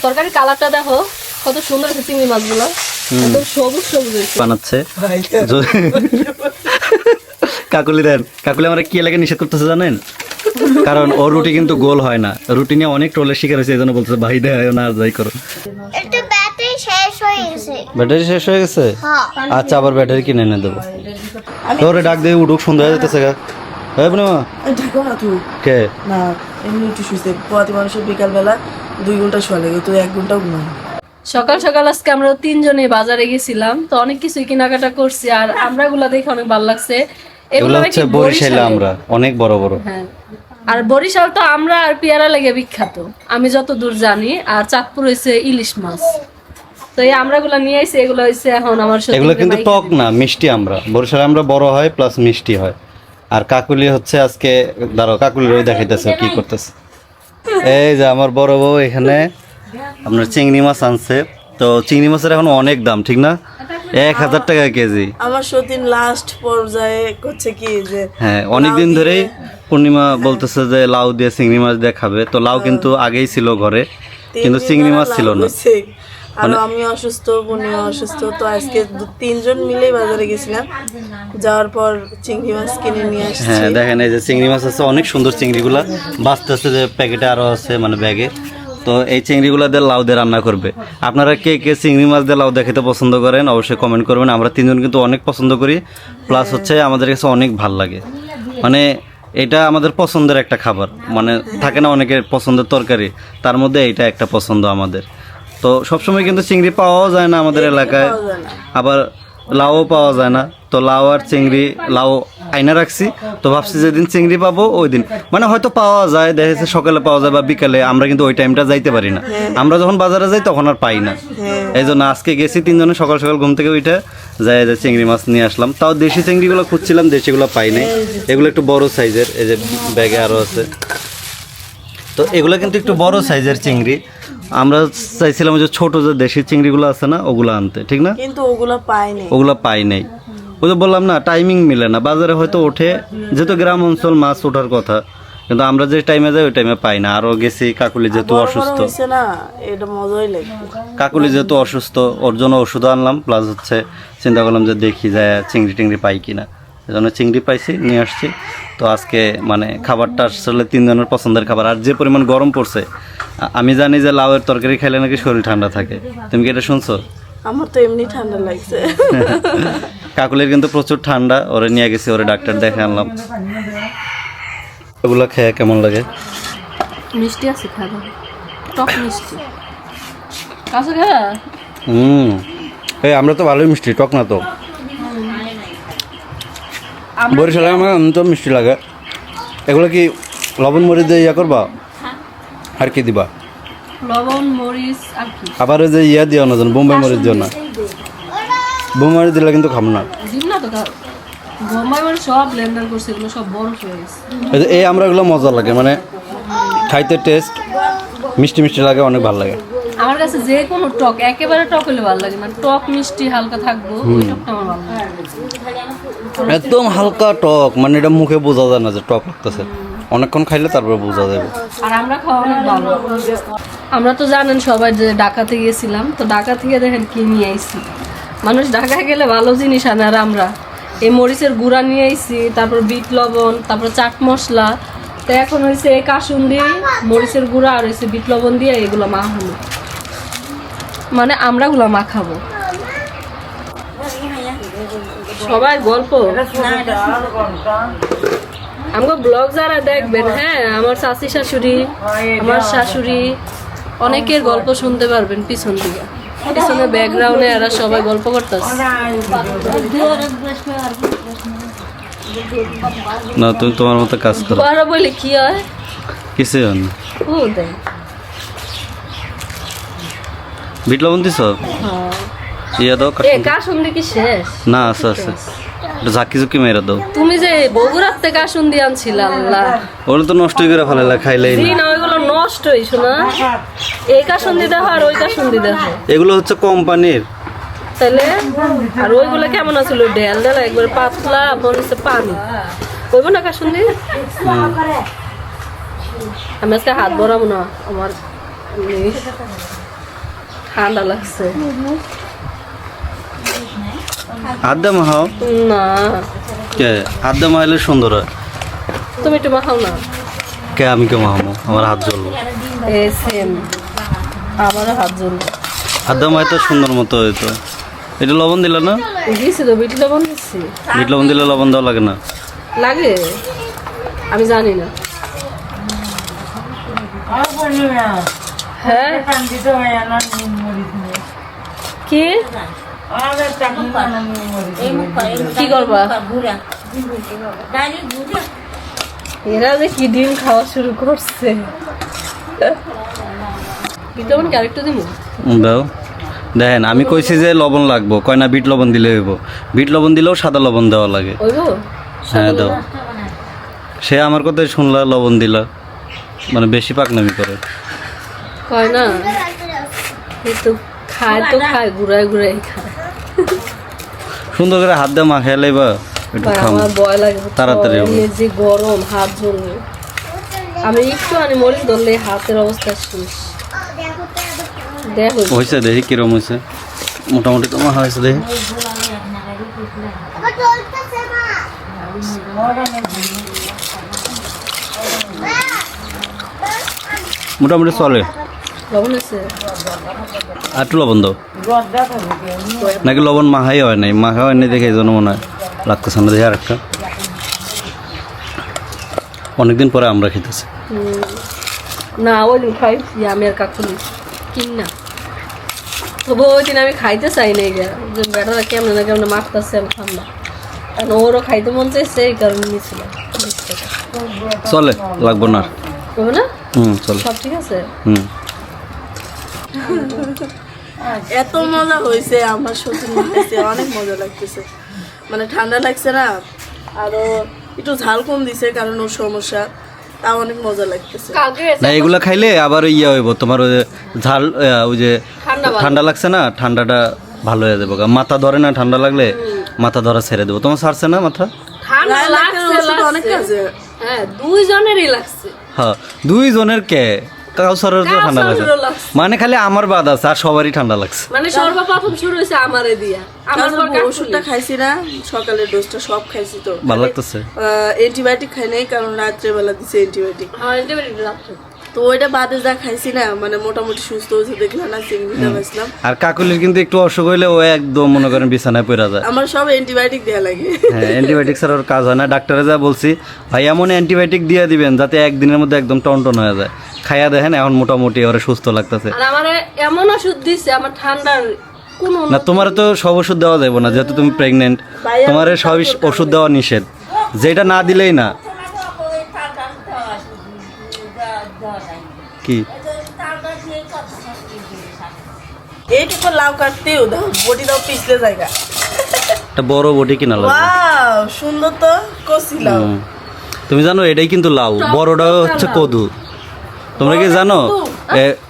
তরকারি কালারটা দেখো কত সুন্দর আছে চিংড়ি মাছগুলো, একদম সবুজ সবুজ বানাচ্ছে। কাকুলি দেন, কাকুলি আমরা কি এলাকায় নিষেধ করতেছে জানেন? কারণ ওর রুটি কিন্তু গোল হয় না, রুটি নিয়ে অনেক ট্রোলের শিকার হয়েছে, এই জন্য বলতেছে ভাই দেয় না যাই করো। ব্যাটারি শেষ হয়ে গেছে? আচ্ছা, আবার ব্যাটারি কিনে এনে দেবো। তোরে ডাক দিয়ে উঠুক, সন্ধ্যা হয়ে যেতেছে গা। কে না এমনি একটু শুইতে পোয়াতি মানুষের বিকালবেলা 2 ঘন্টা শোয়া লাগে, তো 1 ঘন্টাও ঘুমায়। সকাল সকাল আজকে আমরা তিনজনে বাজারে গেছিলাম, তো অনেক কিছুই কেনাকাটা করছি, আর আমরা গুলা দেখে অনেক ভালো লাগছে। এগুলো হচ্ছে বরিশাল, আমরা অনেক বড় বড়। হ্যাঁ, আর বরিশাল তো আমরা আর পেয়ারা লেগে বিখ্যাত আমি যত দূর জানি, আর চাঁদপুর হইছে ইলিশ মাছ। তো এই আমরা গুলা নিয়ে আইছি, এগুলো হইছে এখন আমার সাথে। এগুলো কিন্তু টক না, মিষ্টি। আমরা বরিশালে আমরা বড় হয় প্লাস মিষ্টি হয়। আর কাকুলি হচ্ছে আজকে দাঁড়াও, কাকুলির ওই দেখাইতেছে কি করতেছে। এই যে আমার বড় বউ এখানে আপনার চিংড়ি মাছ আনছে। তো চিংড়ি মাছের এখন অনেক দাম, ঠিক না? 1000 টাকা কেজি। আমার সতীন লাস্ট পর্যায়ে করছে কি যে হ্যাঁ, অনেকদিন ধরেই পূর্ণিমা বলতেছে যে লাউ দিয়ে চিংড়ি মাছ দিয়ে খাবে। তো লাউ কিন্তু আগেই ছিল ঘরে, কিন্তু চিংড়ি মাছ ছিল না। আর আমি অসুস্থ, পূর্ণিমা অসুস্থ, তো আজকে 3 জন মিলেই বাজারে গেছিলাম। যাওয়ার পর চিংড়ি মাছ কিনে নিয়ে আসছি। হ্যাঁ দেখেন, এই যে চিংড়ি মাছ আছে, অনেক সুন্দর চিংড়িগুলা বাঁচতেছে, যে প্যাকেটে আরও আছে মানে ব্যাগে। তো এই চিংড়িগুলো দিয়ে লাউ দিয়ে রান্না করবে। আপনারা কে কে চিংড়ি মাছ দিয়ে লাউ দিয়ে খেতে পছন্দ করেন অবশ্যই কমেন্ট করবেন। আমরা 3 জন কিন্তু অনেক পছন্দ করি, প্লাস হচ্ছে আমাদের কাছে অনেক ভাল লাগে। মানে এটা আমাদের পছন্দের একটা খাবার, মানে থাকে না অনেকের পছন্দের তরকারি, তার মধ্যে এইটা একটা পছন্দ আমাদের। তো সবসময় কিন্তু চিংড়ি পাওয়াও যায় না আমাদের এলাকায়, আবার লাউও পাওয়া যায় না। তো লাউ আর চিংড়ি, লাউ আইনা রাখছি, তো ভাবছি যেদিন চিংড়ি পাবো ওই দিন, মানে হয়তো পাওয়া যায়, দেখা যাচ্ছে সকালে পাওয়া যায় বা বিকালে, আমরা কিন্তু ওই টাইমটা যাইতে পারি না। আমরা যখন বাজারে যাই তখন আর পাই না, এই জন্য আজকে গেছি 3 জনে সকাল সকাল ঘুম থেকে উঠে যাই যে চিংড়ি মাছ নিয়ে আসলাম। তাও দেশি চিংড়িগুলো খুঁজছিলাম, দেশিগুলো পাই নাই। এগুলো একটু বড় সাইজের, এই যে ব্যাগে আরও আছে। তো এগুলো কিন্তু একটু বড় সাইজের চিংড়ি। আমরা চাইছিলাম যে ছোট যে দেশি চিংড়িগুলো আছে না, ওগুলো আনতে, ঠিক না? কিন্তু ওগুলো পাই নাই। ওই যে বললাম না, টাইমিং মিলে না। বাজারে হয়তো ওঠে, যেহেতু গ্রাম অঞ্চল মাছ ওঠার কথা, কিন্তু আমরা যে টাইমে যাই ওই টাইমে পাই না। আরও গেছি কাকুলি যেহেতু অসুস্থ, কাকুলি যেহেতু অসুস্থ, ওর জন্য ওষুধ আনলাম, প্লাস হচ্ছে চিন্তা করলাম যে দেখি যায় চিংড়ি টিংড়ি পাই কিনা। এই জন্য চিংড়ি পাইছি, নিয়ে আসছি। তো আজকে মানে খাবারটা আসলে 3 জনের পছন্দের খাবার। আর যে পরিমাণ গরম পড়ছে, আমি জানি যে লাউয়ের তরকারি খাইলে নাকি শরীর ঠান্ডা থাকে। তুমি কি এটা শুনছো? আমার তো এমনি ঠান্ডা লাগছে। কাকুলের কিন্তু প্রচুর ঠান্ডা, ওরে নিয়ে গেছি, ওরে ডাক্তার দেখে আনলাম। এগুলো খেয়ে কেমন লাগে? মিষ্টি আছে, খাওয়া টক মিষ্টি কাছে খা। এই আমরা তো ভালোই মিষ্টি, টক না তো। বরিশালে আমার তো মিষ্টি লাগে। এগুলো কি লবণ মরিচ দিয়ে ইয়া করবা, আর কি দিবা? লবণ মরিচ আর কি, আবার ওই যে ইয়া দিও না, বোম্বাই মরিচ দিও না। বোম্বাই মরিচ দিলে কিন্তু খাবো না। দিন না তো, বোম্বাই মরিচ সব ব্লেন্ডার করছে, এগুলো সব বরফ হয়ে গেছে। এই আমরা এগুলো মজা লাগে, মানে খাইতে টেস্ট মিষ্টি মিষ্টি লাগে, অনেক ভালো লাগে। আমার কাছে যে কোনো টক, একেবারে টক হলে ভালো লাগে না, টক মিষ্টি হালকা থাকবো, ওই টকটা আমার ভালো লাগে। একদম হালকা টক, মানে এটা মুখে বোঝা যায় না যে টক লাগতেছে, অনেকক্ষণ খাইলে তারপরে বোঝা যাবে। আর আমরা খাওয়া অনেক ভালো। আমরা তো জানেন সবাই যে ঢাকাতে গেছিলাম, তো ঢাকা থেকে দেখেন কি নিয়ে আইছি। মানুষ ঢাকায় গেলে ভালো জিনিস আনে, আর আমরা এই মরিচের গুঁড়া নিয়ে আইছি, তারপর বিট লবণ, তারপর চাট মশলা। তো এখন হয়েছে এই কাসুন্দি, মরিচের গুঁড়া আর হয়েছে বিট লবণ দিয়ে এগুলো মাখানো, মানে আমরা গুলো মাখাবো। সবাই গল্প, আমাকে ব্লগ যারা দেখবেন, হ্যাঁ আমার চাচি শাশুড়ি, আমার শাশুড়ি, অনেকের গল্প শুনতে পারবেন পিছন দিকে, পিছনে ব্যাকগ্রাউন্ডে এরা সবাই গল্প করতেছে। না তুমি তোমার মতো কাজ করো। বড় বলে কি হয়, কিছু হয় না। ও দেখ বিট লবণ দিছ? ইয়া দাও, কাসুন্দি কি শেষ? না আছে আছে, একটু ঝাঁকি ঝুঁকি মেরে দাও। তুমি যে বগুড়ার থেকে কাসুন্দি আনছিলা, আল্লাহ ওগুলো তো নষ্টই করে ফেলে, খাইলেই না। ওইগুলো নষ্ট হইছো না, এই কাসুন্দি দেখো আর ওই কাসুন্দি দেখো, এগুলো হচ্ছে কোম্পানির। তাহলে আর ওইগুলো কেমন আছিল, ডেল ডেল একবার পাতলা, মনে হচ্ছে পানি, কইব না কাসুন্দি। আমি আজকে হাত ভরাবো না, আমার ঠান্ডা লাগছে। হাত দিয়ে মাখাও। না কে হাত দিয়ে মাখাইলে সুন্দর হয়। তুমি একটু মাখাও না। কে আমি কে মাখাবো? আমার হাত জ্বলবো। এ সেম, আমারও হাত জ্বলবে। হাত দিয়ে মাখাইতে সুন্দর মতো হইতো। এটা লবণ দিলে না? দিয়েছি তো, বিট লবণ দিচ্ছি। বিট লবণ দিলে লবণ দেওয়া লাগে না? লাগে, আমি জানি না। হ্যাঁ কি কি করবা? এরা যে কি ডিম খাওয়া শুরু করছে। বিট লবণ কি আরেকটু দিব? দাও। দেখেন আমি কইছি যে লবণ লাগবো, কয় না বিট লবণ দিলে হইব। বিট লবণ দিলেও সাদা লবণ দেওয়া লাগে। ওইব? হ্যাঁ দাও। সে আমার কথাই শুনলা, লবণ দিলা, মানে বেশি পাকনামি করে। কয় না এই তো খায় তো খায়, ঘুরায় ঘুরাই খায়। সুন্দর করে হাত দিয়ে মাখাইলে বা একটু ভাই, খাম আমার ভয় লাগে তাড়াতাড়ি হবে। এমনি যে গরম, হাত জ্বলবে। আমি একটু মরিচ ধরলে হাতের অবস্থা শেষ। দেখো হয়েছে দেখি কিরম হয়েছে, মোটামুটি তো মাখা হয়েছে দেখি। মোটামুটি চলে। লবণ আছে? আর একটু লবণ দাও। নাকি লবণ মাখাই হয় নাই? মাখা হয় নাই দেখে এই জন্য মনে হয় লাগতেছে না। দেখি আর একটা, অনেকদিন পরে আমরা খেতেছি। না ওই দিন খাইছি আমি আর কাকুলি কিন না, তবু ওই দিন আমি খাইতে চাই না। যে বেটারা কেমন না কেমন মাখতেছে, আমি খাম না, কারণ ওরও খাইতে মন চাইছে, এই কারণে নিয়েছিলাম। চলে, লাগবো না। হবে না? চলে। সব ঠিক আছে। এত মজা হয়েছে আমার, সত্যি মাখাইছে অনেক মজা লাগতেছে। মানে ঠান্ডা লাগছে না, আরো একটু ঝাল কম দিছে কারণ ওর সমস্যা, তা অনেক মজা লাগতেছে। কালকে না এগুলা খাইলে আবার ইয়ে হইব তোমার, ওই যে ঝাল, ওই যে ঠান্ডা লাগছে না, ঠান্ডাটা ভালো হয়ে যাবে। মাথা ধরে না ঠান্ডা লাগলে, মাথা ধরা ছেড়ে দেবো। তোমার ছাড়ছে না মাথা? ঠান্ডা গায়ে লাগছে, লাগছে, ওষুধ অনেক কাজে। হ্যাঁ দুইজনেরই লাগছে। হ্যাঁ, দুইজনের কে, কাউসারের তো ঠান্ডা লাগছে। কাউসারেরও লাগছে। মানে খালি আমার বাদ আছে, আর সবারই ঠান্ডা লাগছে। মানে সর্বপ্রথম শুরু হয়েছে আমারে দিয়া। আমার পর কারণ ওষুধটা খাইছি না, সকালের ডোজটা সব খাইছি তো। ভালো লাগতেছে। অ্যান্টিবায়োটিক খাই নাই কারণ রাত্রে বেলা দিছে অ্যান্টিবায়োটিক। তো ওইটা বাদে যা খাইছি না, মানে মোটামুটি সুস্থ হয়েছে দেখলাম না, চিংড়িটা বেচলাম। আর কাকুলির কিন্তু একটু অসুখ হইলে ও একদম মনে করেন বিছানায় পড়ে যায়। আমার সব অ্যান্টিবায়োটিক দেয়া লাগে। হ্যাঁ, অ্যান্টিবায়োটিক ছাড়া ওর কাজ হয় না। ডাক্তারে যা বলছি, ভাই এমন অ্যান্টিবায়োটিক দিয়ে দিবেন যাতে একদিনের মধ্যে একদম টনটন হয়ে যায়। খাইয়া দেখেন, এখন মোটামুটি ওরা সুস্থ লাগতেছে। আর আমারে এমন ওষুধ দিছে, আমার ঠান্ডার কোনো না তোমার তো সব ওষুধ দেওয়া যাবে না, যেহেতু তুমি প্রেগনেন্ট। তোমার সব ওষুধ দেওয়া নিষেধ, যেটা না দিলেই না। কি এইটুকু লাউ কাটতেও দাও, বটি দাও পিছলে জায়গা। একটা বড় বটি কিনা লাগবে। ওয়াও সুন্দর তো, কচি লাউ। তুমি জানো এটাই কিন্তু লাউ, বড়টা হচ্ছে কদু। তোমরা কি জানো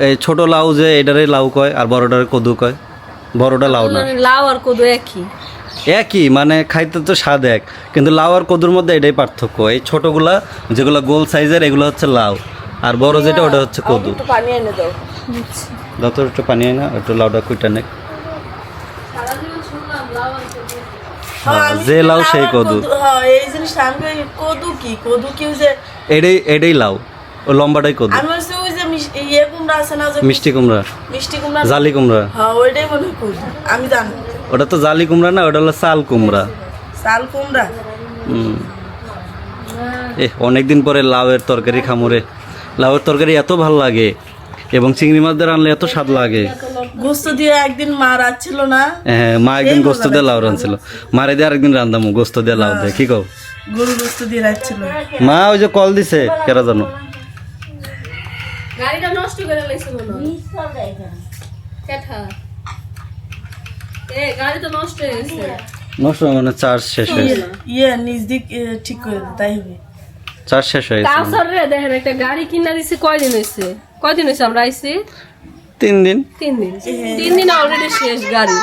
এই ছোট লাউ যে এটারে লাউ কয়, আর বড়টারে কদু কয়। বড়টা লাউ না, লাউ আর কদু একই। একই, মানে খাইতে তো স্বাদ এক, কিন্তু লাউ আর কদুর মধ্যে এটাই পার্থক্য। এই ছোটগুলা যেগুলো গোল সাইজের, এগুলো হচ্ছে লাউ, আর বড় যেটা ওটা হচ্ছে কদু। একটু পানি এনে দাও। দাও তো একটু পানি না, একটু লাউটা কুইটা নে। হ্যাঁ, যে লাউ সেই কদু। হ্যাঁ, এই জিনিসটা আমি কই, কদু কি ওই যে এটাই লাউ, ও লম্বাটাই কদু। আমি বলছি ওই যে ইয়ে কুমড়া আছে না, যে মিষ্টি কুমড়া, মিষ্টি কুমড়া, জালি কুমড়া। হ্যাঁ ওইটাই মনে হয় কদু, আমি জানি। ওটা তো জালি কুমড়া না, ওটা হলো চাল কুমড়া। চাল কুমড়া। অনেকদিন পরে লাউয়ের তরকারি খামুরে। লাউয়ের তরকারি এত ভাল লাগে, এবং চিংড়ি মাছ দিয়ে রানলে এত স্বাদ লাগে। গোস্ত দিয়ে একদিন মা রাখছিল না, হ্যাঁ, মা একদিন গোস্ত দিয়ে লাউ রাঁধছিল। মারে দিয়ে আরেকদিন রান্ধামু গোস্ত দিয়ে লাউ দিয়ে। কি কও? গরু গোস্ত দিয়ে রাখছিল। মা ওই যে কল দিছে, কেরা জানো? গাড়িটা নষ্ট করে লাইছে মনে হয়। কেঠা গাড়ি তো নষ্ট হয়ে গেছে। নষ্ট মানে চার্জ শেষ হয়েছে। ইয়ে নিজ দিক ঠিক করে দে, তাই হবে। চার্জ শেষ হয়েছে। কাউসার রে দেখেন একটা গাড়ি কিনা দিছে, কয়দিন হয়েছে? আমরা আইছি 3 দিন। 3 দিন। 3 দিন অলরেডি শেষ গাড়ি।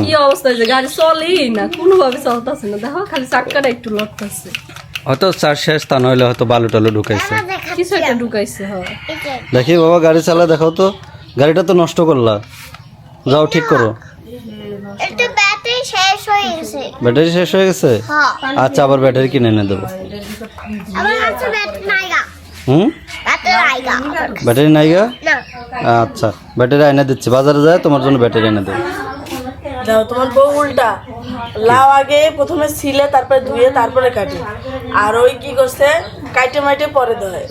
কি অবস্থা হয়েছে, গাড়ি চলেই না, কোনোভাবে চলতেছে না। দেখো খালি চাক্কাটা একটু লড়তেছে। হয়তো চার্জ শেষ, তা নইলে হয়তো বালু টালু ঢুকাইছে, কিছু একটা ঢুকাইছে। হ্যাঁ দেখি বাবা গাড়ি চালা দেখাও তো, গাড়িটা তো নষ্ট করলা, যাও ঠিক করো। এটা ব্যাটারি শেষ হয়ে গেছে। ব্যাটারি শেষ হয়ে গেছে? হ্যাঁ, আচ্ছা, আবার ব্যাটারি কিনে এনে দেবো। আমার কাছে ব্যাটারি নাই গা। হুম, ব্যাটারি নাই গা। ব্যাটারি নাই গা? না, আচ্ছা, ব্যাটারি এনে দিচ্ছি, বাজারে যায় তোমার জন্য ব্যাটারি এনে দেবো। দাও, তোমার বউ উল্টা। লাউ আগে প্রথমে ছিলে, তারপরে ধুয়ে, তারপরে কাটে। আর ওই কি করছে, কাইটে মাইটে পরে দেয়।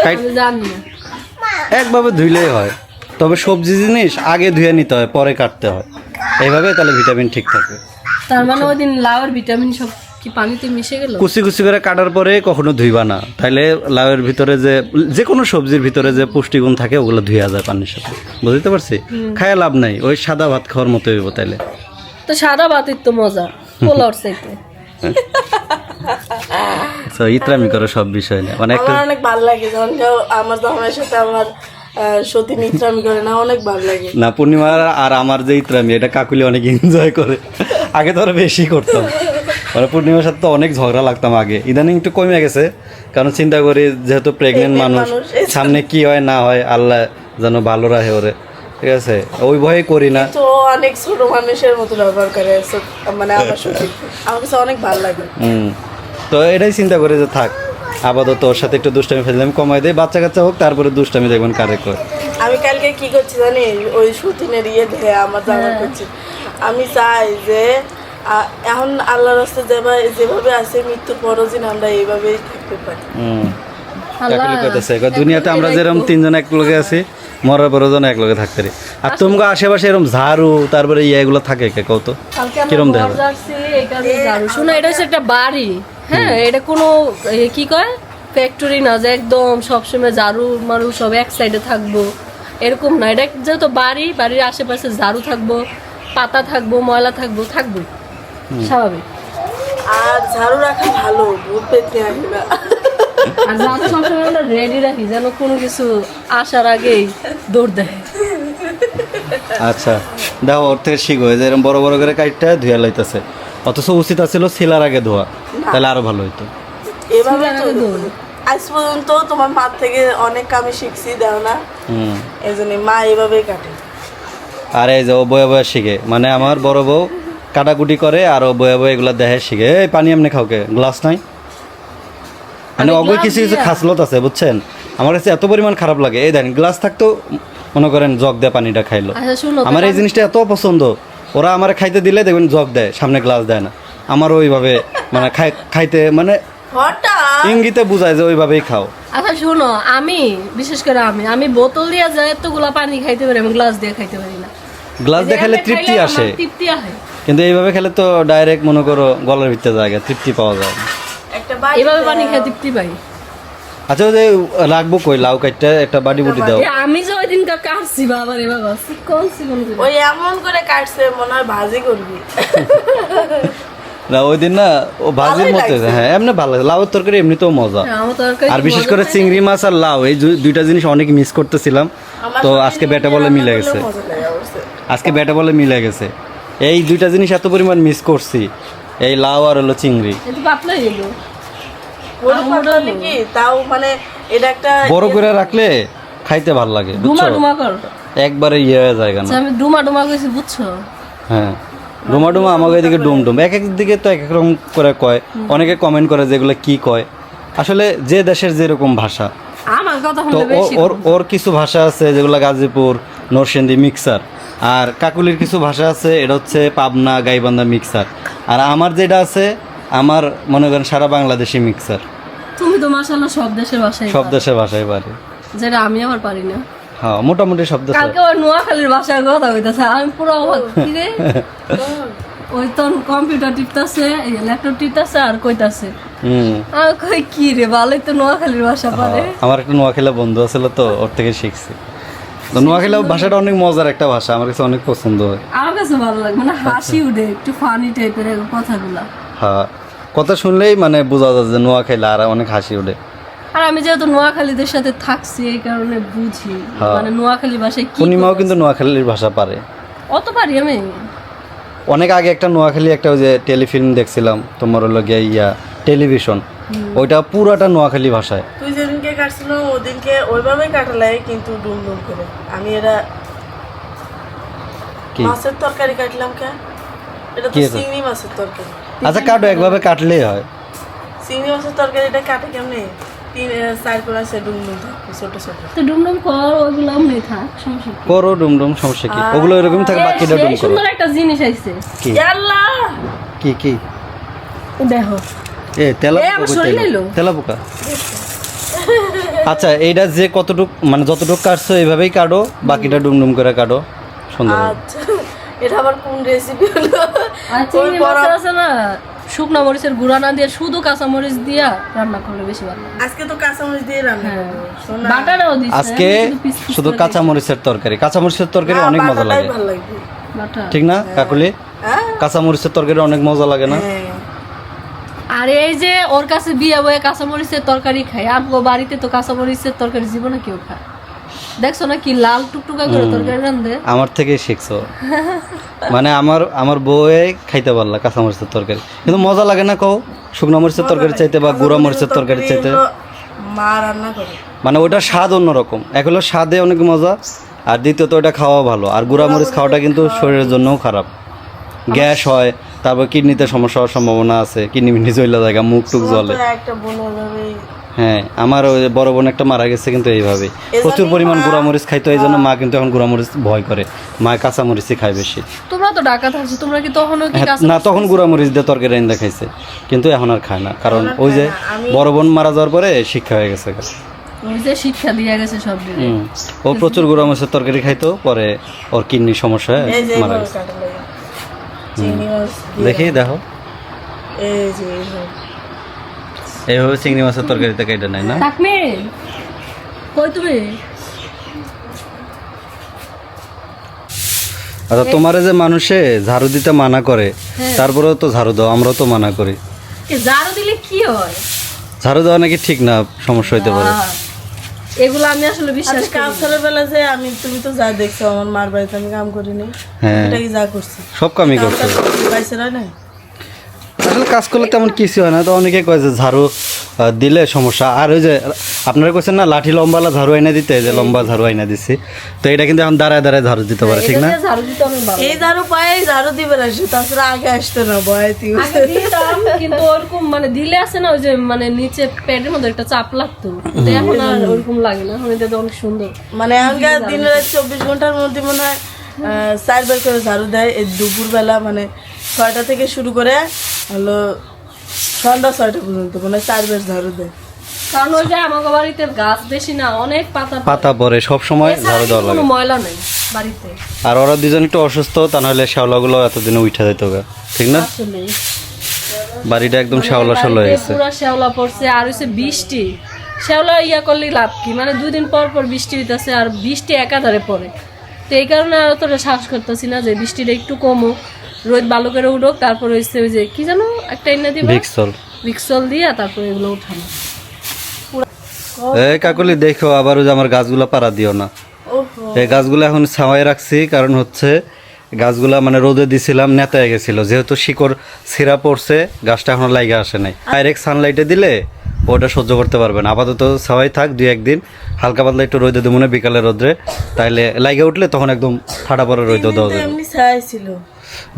আমি জানি না। একভাবে ধুইলেই হয়, তবে সবজি জিনিস আগে ধুয়ে নিতে হয়, পরে কাটতে হয়, এইভাবে তাহলে ভিটামিন ঠিক থাকবে। তার মানে ওই দিন লাউয়ের ভিটামিন সব কি পানিতে মিশে গেল? কুচি কুচি করে কাটার পরে কখনো ধুইবা না, তাইলে লাউয়ের ভিতরে যে কোনো সবজির ভিতরে যে পুষ্টিগুণ থাকে ওগুলো ধুইয়া যায় পানির সাথে, বুঝতে পারছি? খায় লাভ নাই, ওই সাদা ভাত খাওয়ার মতো হইব তাইলে। তো সাদা ভাতের তো মজা, পোলাওর চাইতে। তো ইতরামি করে সব বিষয় না, মানে একটা আমার অনেক ভালো লাগে যখন কেউ আমার জামাইয়ের সাথে আমার সতী নিত্রামি করে না, অনেক ভালো লাগে। না, পূর্ণিমা আর আমার যে ইতরামি, এটা কাকুলি অনেক এনজয় করে। আগে তো আরো বেশি করতাম, মানে পূর্ণিমার সাথে তো অনেক ঝগড়া লাগতাম আগে, ইদানিং একটু কমে গেছে, কারণ চিন্তা করি যেহেতু প্রেগনেন্ট মানুষ, সামনে কি হয় না হয় আল্লাহ যেন ভালো রাখে ওরে, ঠিক আছে, ওই ভয়ে করি না। তো অনেক ছোট মানুষের মতো ব্যবহার করে, মানে আমার সত্যি আমার কাছে অনেক ভালো লাগে। তো এটাই চিন্তা করে যে থাক, আপাতত ওর সাথে একটু দুষ্টামি ফেললাম, কমাই দেয়, বাচ্চা কাচ্চা হোক, তারপরে দুষ্টামি দেখবেন কারে কয়। আমি কালকে কি করছি জানি, ওই সুতিনের ইয়ে দেখে আমার জামা করছি। আমি চাই যে এখন আল্লাহর রাস্তায় যেভাবে আছে, মৃত্যুর পরও যেন আমরা এইভাবেই থাকতে পারি। কাকুলি কইতেছে, কয় দুনিয়াতে আমরা যেরকম তিনজন এক লগে আছি, মরার পরেও যেন এক লগে থাকতে পারি। আর তোমাকে আশেপাশে এরকম ঝাড়ু তারপরে এগুলো থাকে কে কত কালকে কিরম আমরা দেখা ঘর যাচ্ছি, এই কারণে ঝাড়ু। শোনো, এটা হচ্ছে একটা বাড়ি, হ্যাঁ, এটা কোনো কি কয় ফ্যাক্টরি না যে একদম সবসময় ঝাড়ু মারু সব এক সাইডে থাকবো, এরকম না। এটা যেহেতু বাড়ি, বাড়ির আশেপাশে ঝাড়ু থাকবো, পাতা থাকবো, ময়লা থাকবো, স্বাভাবিক। আর ঝাড়ু রাখা ভালো, ভূত পেতে আসে না। আর ঝাড়ু সবসময় আমরা রেডি রাখি, যেন কোনো কিছু আসার আগেই দৌড় দেয়। আচ্ছা, দেখো ওর থেকে শিখো, যে এরকম বড় বড় করে কাইটটা ধুয়া লাইতেছে, অথচ উচিত ছিল শিলার আগে ধোয়া, তাহলে আরো ভালো হইতো। এভাবে তো আজ পর্যন্ত তোমার মা থেকে অনেক কামে শিখছি, দাও না, এই জন্য মা এভাবেই কাটে। আর এই যে ও বয়ে বয়ে শিখে, মানে আমার বড় বউ কাটাকুটি করে আর ও বয়ে বয়ে এগুলা দেখে শিখে। এই পানি এমনি খাওকে, গ্লাস নাই, মানে অবৈ কিছু কিছু খাসলত আছে, বুঝছেন? আমার কাছে এত পরিমাণ খারাপ লাগে, এই দেন গ্লাস থাকতো মনে করেন জগ দেয় পানিটা খাইলো। আচ্ছা শুনো, আমার এই জিনিসটা এত পছন্দ, ওরা আমার খাইতে দিলে দেখবেন জগ দেয়, সামনে গ্লাস দেয় না। আমার ওইভাবে মানে খাইতে মানে হঠাৎ ইঙ্গিতে বুঝায় যে ওইভাবেই খাও। আচ্ছা শুনো, আমি বিশেষ করে আমি বোতল দিয়ে যায় এতগুলা পানি খাইতে পারি, আমি গ্লাস দিয়ে খাইতে পারি না। গ্লাস দিয়ে খেলে তৃপ্তি খাইলে আসে, আমার তৃপ্তি আসে, কিন্তু এইভাবে খেলে তো ডাইরেক্ট মনে করো গলার ভিতরে জায়গা তৃপ্তি পাওয়া যায় না। একটা বাড়ি এভাবে পানি খেয়ে তৃপ্তি পাই। আচ্ছা, ওই যে রাখবো কই লাউ কাটটা একটা বাড়ি বুটি দাও। এ, আমি যে ওই দিনটা কাটছি বাবা রে বাবা, চিকন চিকন করে। ওই এমন করে কাটছে মনে হয় ভাজি করবি। না ওই দিন না ও ভাজির ভালোই মতো, লাগছে। হ্যাঁ এমনি ভালো লাগে, লাউয়ের তরকারি এমনিতেও মজা। হ্যাঁ, আমার তরকারি আর বিশেষ মজা করে হয় না। চিংড়ি মাছ আর লাউ, এই দুইটা জিনিস অনেক মিস করতেছিলাম, তো আজকে ব্যাটা বলে মিলে গেছে, মজা লাগে অবশ্যই। আজকে ব্যাটা বলে মিলে গেছে। এই দুইটা জিনিস এত পরিমাণ মিস করছি, এই লাউ আর হলো চিংড়ি। একটু পাতলা হইল, ওর পাতলা কি তাও মানে এটা একটা বড় করে রাখলে খাইতে ভাল লাগে, ডুমা বুঝছো? ডুমা কর। একবারে ইয়ে হয়ে যায় না। আচ্ছা, আমি ডুমা ডুমা কইছি, বুঝছো? হ্যাঁ, ডুমা ডুমা আমাকে এদিকে ডুম ডুম, এক এক দিকে তো এক এক রকম করে কয়, অনেকে কমেন্ট করে যেগুলো কি কয়, আসলে যে দেশের যেরকম ভাষা, আমার কথা তো শুনলে বেশি ওর কিছু ভাষা আছে যেগুলো গাজীপুর নরসিংদী মিক্সার, আর কাকুলির কিছু ভাষা আছে এটা হচ্ছে পাবনা গাইবান্ধা মিক্সার, আর আমার যেটা আছে আমার মনে করেন সারা বাংলাদেশি মিক্সার, তুমি তো মাশাআল্লাহ সব দেশের ভাষাই সব পারো, দেশের ভাষাই পারে। যেটা আমি আবার পারি না। হ্যাঁ, মোটামুটি সব দেশে। কালকে ওই নোয়াখালীর ভাষার কথা কইতাছে, আমি পুরো অবাক, কি রে? ওই তো কম্পিউটার টিপতাছে, ল্যাপটপ টিপতাছে আর কইতাছে, আমি কই কি রে, ভালোই তো নোয়াখালীর ভাষা পারে। আমার একটা নোয়াখালী বন্ধু আছিল, তো ওর থেকে শিখছি। তো নোয়াখালী ভাষাটা অনেক মজার একটা ভাষা, আমার কাছে অনেক পছন্দ হয়। আমার কাছে ভালো লাগে, মানে হাসি উঠে, একটু ফানি টাইপের কথাগুলা। হ্যাঁ, কথা শুনলেই মানে বোঝা যায় যে নোয়াখালী, আর অনেক হাসি ওঠে। আর আমি যেহেতু নোয়াখালীদের সাথে থাকছি, এই কারণে বুঝি মানে নোয়াখালী ভাষায় কি। পূর্ণিমাও কিন্তু নোয়াখালীর ভাষা পারে, অত পারি আমি। অনেক আগে একটা নোয়াখালী একটা ওই যে টেলিফিল্ম দেখছিলাম, তোমার হলো গিয়ে টেলিভিশন, ওইটা পুরাটা নোয়াখালী ভাষায়। তুই যেদিনকে কাটছিল ওদিনকে ওইভাবে কাটালাই কিন্তু ডুম ডুম করে। আমি এরা কি? মাছের তরকারি কাটলাম কে? এটা তো কি এটা? চিংড়ি মাছের তরকারি। আচ্ছা কাটো, একভাবে কাটলেই হয়। চিংড়ি মাছের তরকারি এটা কাটে কেমনে? 3-4 করে আছে ডুম ডুম থাকে ছোট ছোট। তো ডুমডুম কর, ওগুলো এমনি থাক, সমস্যা কি? করো ডুমডুম, সমস্যা কি? ওগুলো এরকম থাকে, বাকিটা এই ডুম করো। সুন্দর একটা জিনিস আইছে, কি আল্লাহ কি কি? দেখো। আমার শরীরে এলো। তেলাপোকা। আচ্ছা এইটা যে কতটুক মানে যতটুক কাটছো এইভাবেই কাটো, বাকিটা ডুমডুম করে কাটো সুন্দর। আচ্ছা এটা আবার কোন রেসিপি হলো? আর চিংড়ি মাছ আছে না, শুকনা মরিচের গুঁড়া না দিয়ে শুধু কাঁচা মরিচ দিয়া রান্না করলে বেশি ভালো লাগে। আজকে তো কাঁচামরিচ দিয়ে রান্না হ্যাঁ, করবো। শোনা, বাটারও দিছে। আজকে শুধু কাঁচা মরিচের তরকারি, কাঁচা মরিচের তরকারি অনেক মজা বাটাটাই লাগে, ভালো লাগবে। বাটা। ঠিক না কাকুলি? হ্যাঁ কাঁচা মরিচের তরকারি অনেক মজা লাগে না? হ্যাঁ। আর এই যে ওর কাছে বিয়ে বয়ে কাঁচা মরিচের তরকারি খায়, আমগো বাড়িতে তো কাঁচা মরিচের তরকারি জীবনে কেউ খায়। দেখছো না কি লাল টুকটুকা করে তরকারি রান্ধে। আমার থেকে শিখছো মানে আমার বউয়ে খাইতে পারলা কাঁচা মরিচের তরকারি, কিন্তু মজা লাগে না কও শুকনো মরিচের তরকারি চাইতে বা গুঁড়া মরিচের তরকারি চাইতে? হলো মা রান্না করে। মানে ওটার স্বাদ অন্যরকম, এক হলো স্বাদে অনেক মজা, আর দ্বিতীয়ত ওটা খাওয়া ভালো। আর গুঁড়া মরিচ খাওয়াটা কিন্তু শরীরের জন্যও খারাপ, গ্যাস হয়, তারপর কিডনিতে সমস্যা হওয়ার সম্ভাবনা আছে, কিডনি মিডনি চলে যায়, মুখ টুক জ্বলে। তো একটা বোন ওইভাবেই হ্যাঁ আমার ওই বড় বোন একটা মারা গেছে কিন্তু এইভাবে, প্রচুর পরিমাণ গুঁড়া মরিচ খাইতো, এই জন্য মা কিন্তু এখন গুঁড়া মরিচ ভয় করে, মা কাঁচা মরিচই খায় বেশি। তোমরা তো ঢাকা থাকছো, তোমরা কি তখনও কি হ্যাঁ, কাঁচা না তখন গুঁড়া মরিচ দিয়ে তরকারি রান্না খাইছে, কিন্তু এখন আর খায় না, কারণ ওই যে বড় বোন মারা যাওয়ার পরে শিক্ষা হয়ে গেছে। ওই যে শিক্ষা দিয়ে গেছে সব দিকে। ও প্রচুর গুঁড়া মরিচের তরকারি খাইতো, পরে ওর কিডনির সমস্যা হয়ে এই যে মারা এইভাবে গেছে। কাটা লাগে। চিংড়ি মাছ দিয়ে দেখি দেখো, এই যে এইভাবে। এইভাবে চিংড়ি মাছের তরকারিতে কেটে নেয় না? থাকবে কই তুমি? আচ্ছা তোমার যে মানুষে ঝাড়ু দিতে মানা করে, তারপরেও তো ঝাড়ু দাও, আমরাও তো মানা করি। ঝাড়ু দিলে কি হয়? ঝাড়ু দেওয়া নাকি ঠিক না, সমস্যা হইতে পারে। এগুলো আমি আসলে বিশ্বাস আচ্ছা কাজ করার বেলা যে আমি, তুমি তো যা দেখছো আমার মার বাড়িতে আমি কাম করিনি, হ্যাঁ এটা কি যা করছি সব কামই করতে হবে। পাইছে না? আসলে কাজ করলে তেমন কিছু হয় না, তো অনেকে কয় যে ঝাড়ু দিলে সমস্যা। আর ওই যে আপনারা কইছেন না লাঠি লম্বালা ঝাড়ু আইনা দিতে, যে লম্বা ঝাড়ু আইনা দিছি, তো এটা কিন্তু এখন দাঁড়ায় দাঁড়ায় ঝাড়ু দিতে পারে, ঠিক না? ঝাড়ু দিতে অনেক ভালো। এই ঝাড়ু পায়ে ঝাড়ু দিবে না, সে তাছাড়া আগে আসতো না বয়াতি। আগে দিতাম, কিন্তু ওরকম মানে দিলে আছে না ওই যে মানে নিচে পেটের মধ্যে একটা চাপ লাগতো, তো এখন আর ওরকম লাগে না, এখন এটা অনেক সুন্দর। মানে এখনকার দিন রাত 24 ঘন্টার মধ্যে মনে হয় 4 বার করে ঝাড়ু দেয়। এই দুপুরবেলা মানে 6টা থেকে শুরু করে হলো সন্ধ্যা 6টা পর্যন্ত মানে 4 বার ঝাড়ু দেয়। কারণ ওই যে আমাদের বাড়িতে গাছ বেশি না, অনেক পাতা পাতা পরে সব সময় ঝাড়ু দেওয়া কোনো লাগে। ময়লা নেই বাড়িতে আর ওরা দুজন একটু অসুস্থ, তা নাহলে শ্যাওলাগুলো এতদিনে উঠে যেত গা, ঠিক না? আসলে। বাড়িটা একদম শ্যাওলা শ্যাওলা হয়ে গেছে। পুরো শ্যাওলা পড়ছে, আর হচ্ছে বৃষ্টি, শ্যাওলা ইয়া করলে লাভ কি, মানে 2 দিন পর পর বৃষ্টি হইতেছে, আর বৃষ্টি একাধারে পড়ে, তো এই কারণে আর অতটা সাহস করতেছি না যে বৃষ্টিটা একটু কমুক, রোদ ভালো করে উঠুক, তারপর হচ্ছে ওই যে কি জানো একটা এনে দিবা, ভিক্সল। ভিক্সল দিয়া তারপর এগুলো উঠানো। এই কাকলি দেখো, আবার ওই যে আমার গাছগুলো পাড়া দিও না। ওহো এই গাছগুলো এখন ছাওয়ায় রাখছি, কারণ হচ্ছে গাছগুলা মানে রোদে দিছিলাম, নেতায় গেছিল, যেহেতু শিকড় ছিঁড়া পড়ছে, গাছটা এখনো লাইগা আসে নাই। ডাইরেক্ট সানলাইটে দিলে ওটা সহ্য করতে পারবে না, আপাতত ছাওয়াই থাক 2-1 দিন, হালকা পাতলা একটু রোদে দেবো না বিকালে রোদ্রে, তাইলে লাইগা উঠলে তখন একদম ঠাডা পরে রোদে দেওয়া যাবে। এমনি ছাইছিল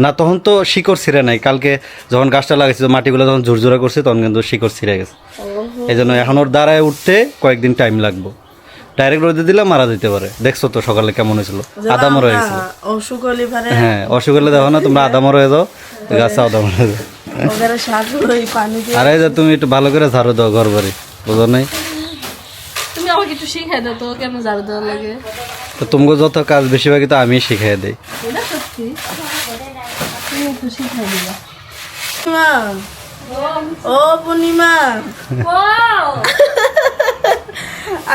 না তখন তো শিকড় ছিঁড়ে নাই, কালকে যখন গাছটা লাগাইছিল মাটিগুলো যখন ঝুরঝুরা করছে তখন কিন্তু শিকড় ছিঁড়ে গেছে, এই জন্য এখন ওর দাঁড়ায় উঠতে কয়েকদিন টাইম লাগবে। ডাইরেক্ট রোদে দিলে মারা যেতে পারে, দেখছো তো সকালে কেমন হয়েছিল, আদামর হয়ে গেছিল। অসুখ হলে পারে হ্যাঁ অসুখ হলে দেখো না তোমরা আদামর হয়ে যাও, গাছে আদামর হয়ে যাও। ওদের সাজু ওই পানি দিয়ে আর এই যে তুমি একটু ভালো করে ঝাড়ু দাও ঘর বাড়ি, বুঝো নাই? তুমি আমাকে একটু শিখাই দাও তো কেমন ঝাড়ু দেওয়া লাগে। তো তোমাকে যত কাজ বেশিরভাগই তো আমি শিখিয়ে দিই। এটা সত্যি, তুমি একটু শিখাই দিবা। মা, ও পূর্ণিমা,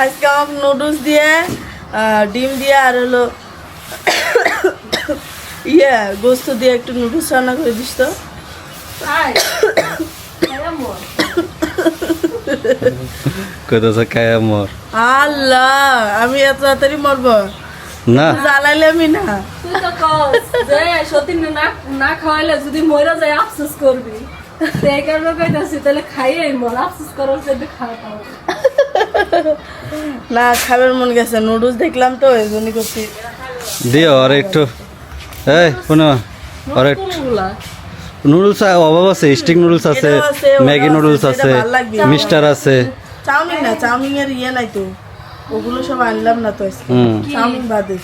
আজকে আমাকে নুডলস দিয়ে ডিম দিয়ে আর হলো গোস্ত দিয়ে একটু নুডলস রান্না করে দিস তো। কইতেছে কায়া মর আল্লাহ, আমি এত তাড়াতাড়ি মরবো না, জ্বালাইলে আমি না। তুই তো কস যে সতীন না খাওয়াইলে যদি মইরা যায় আফসোস করবি, তো এই কারণে কইতাছি তাহলে খাইয়ে মর, আফসোস করার জন্য খাওয়া না খাবার মন গেছে, নুডলস দেখলাম তো এই জন্যই করছি। দিও আর একটু, এই শোনো আর একটু কোনগুলা? নুডলস অভাব আছে, স্টিক নুডলস আছে, এটাও আছে, ম্যাগি ওটাও নুডলস আছে, আছে, এটা ভাল লাগবে। মিস্টার আছে। চাউমিন না, চাউমিনের নাই তো, ওগুলো সব আনলাম না তো আজকে। হুম। চাউমিন বাদে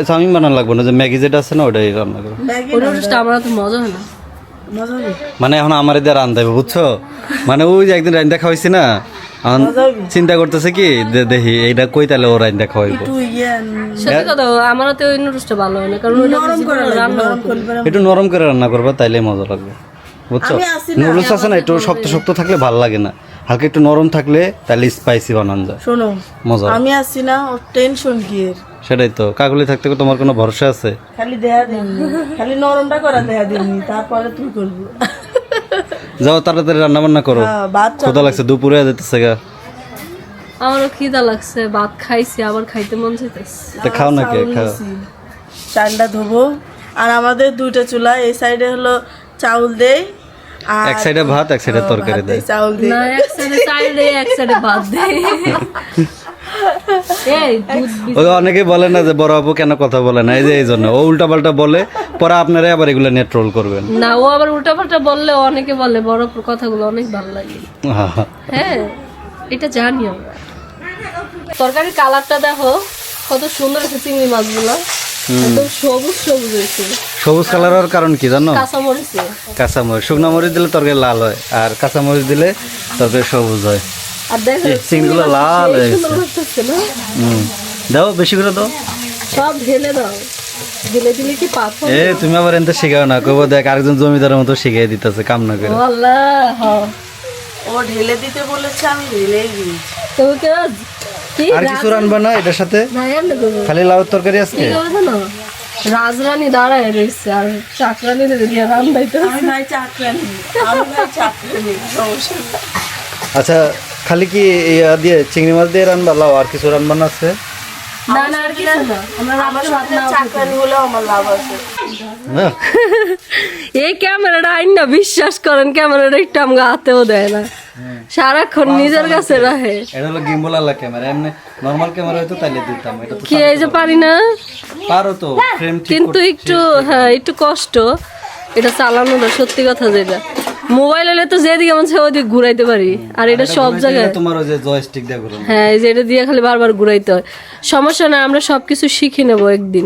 চাউমিন বানানো লাগবে না, যে ম্যাগি যেটা আছে না ওটাই রান্না করো। ম্যাগি ওই নুডলসটা আমার তো মজা হয় না। মজা হবে। মানে এখন আমার এদের রান্ধতে হবে বুঝছো, মানে ওই যে একদিন রান্না খাওয়াইছি না, এখন মজা হবে। চিন্তা করতেছে কি দেখি এইটা কই তাহলে ও রান্না খাওয়াইবো। একটু সত্যি কথা, আমারও তো ওই নুডলসটা ভালো হয় না, কারণ ওটা নরম বেশি করে করে রান্না নরম করি। করে একটু নরম করে রান্না করবা তাইলে মজা লাগবে বুঝছো। আমি আছি না, নুডলস আছে না একটু শক্ত শক্ত থাকলে ভালো লাগে না, হালকা একটু নরম থাকলে তাহলে স্পাইসি বানানো যায়, শোনো মজা। আমি আছি না, ওর টেনশন কি এর? সেটাই তো, কাকুলি থাকতে কি তোমার কোনো ভরসা আছে? খালি দেয়া দিননি, খালি নরমটা করা দেয়া দিননি, তারপরে তুই করবি। যাও তাড়াতাড়ি রান্না বান্না করো, হ্যাঁ, বাচ্চা ক্ষুধা লাগছে, দুপুরে যেতেছে গা। আমারও খিদা লাগছে, ভাত খাইছি, আবার খাইতে মন চাইতেছে। তো খাও না কে খাও। চালটা ধোবো, আর আমাদের দুইটা চুলা, এই সাইডে হলো চাউল দেই, আর এক সাইডে ভাত এক সাইডে তরকারি দেয়। চাউল দেই। না, এক সাইডে চাল দেয়, এক সাইডে ভাত দেয়। এই দুধ ও অনেকে বলে না যে বড় আপু কেন কথা বলে না, এই যে এই জন্য ও উল্টা পাল্টা বলে, পরে আপনারা আবার এগুলো নিয়ে ট্রোল করবেন। না, ও আবার উল্টাপাল্টা বললে অনেকে বলে বড় কথাগুলো অনেক ভালো লাগে। হ্যাঁ, এটা জানি আমরা। তরকারির কালারটা দেখো কত সুন্দর হয়েছে, চিংড়ি মাছগুলো একদম সবুজ সবুজ হয়েছে। সবুজ কালার হওয়ার কারণ কি জানো? কাঁচা মরিচে কাঁচামরিচ, শুকনো মরিচ দিলে তরকারি লাল হয়, আর কাঁচামরিচ দিলে তরকারি সবুজ হয়। আর দেখো এই চিংড়িগুলো লাল হয়ে গেছে। সুন্দর লাগতেছে না? দাও বেশি করে দাও। সব ঢেলে দাও, ঢেলে দিলে কি পাথর? এ তুমি আবার এনতে শিখাও না, কব দেখ আরেকজন জমিদারের মতো শিখিয়ে দিতেছে কাম না করে। ও আল্লাহ, হ্যাঁ। ও ঢেলে দিতে বলেছে, আমি ঢেলেই দিই। তুমি কি আর কিছু রান্না না এটার সাথে? না, এমনি করবো। খালি লাউ তরকারি আজকে? কি করবে জানো? রাজরানী দাঁড়ায় রয়েছে আর চাকরানি দিয়ে রান্নাইতে আমি ভাই চাকরানি, আমি ভাই চাকরানি, সমস্যা নেই। আচ্ছা, খালি কি ইয়া দিয়ে চিংড়ি মাছ দিয়ে রান্না, লাউ আর কিছু রান্না না আছে? না না, আর কিছু না, আমরা আমার রান্না সাথে চাকরানি হলেও আমার লাভ আছে। না? এই ক্যামেরাটা আইন না, বিশ্বাস করেন ক্যামেরাটা একটু আমাকে হাতেও দেয় না, সারাক্ষণ নিজের কাছে রাখে। এটা হলো গিম্বল আলা ক্যামেরা, এমনি নরমাল ক্যামেরা হয়তো তাইলে দিতাম, এটা তো কি এই যে পারি না, পারো তো ফ্রেম ঠিক কিন্তু একটু হ্যাঁ একটু কষ্ট এটা চালানোটা, সত্যি কথা যেটা। মোবাইল এলে তো যেদিকে মন চায় ওদিকে ঘুরাইতে পারি, আর এটা সব জায়গায় তোমার ওই যে জয়স্টিক দিয়ে ঘুরো। হ্যাঁ, এই যে এটা দিয়ে খালি বারবার ঘুরাইতে হয়। সমস্যা না, আমরা সবকিছু শিখে নেবো একদিন,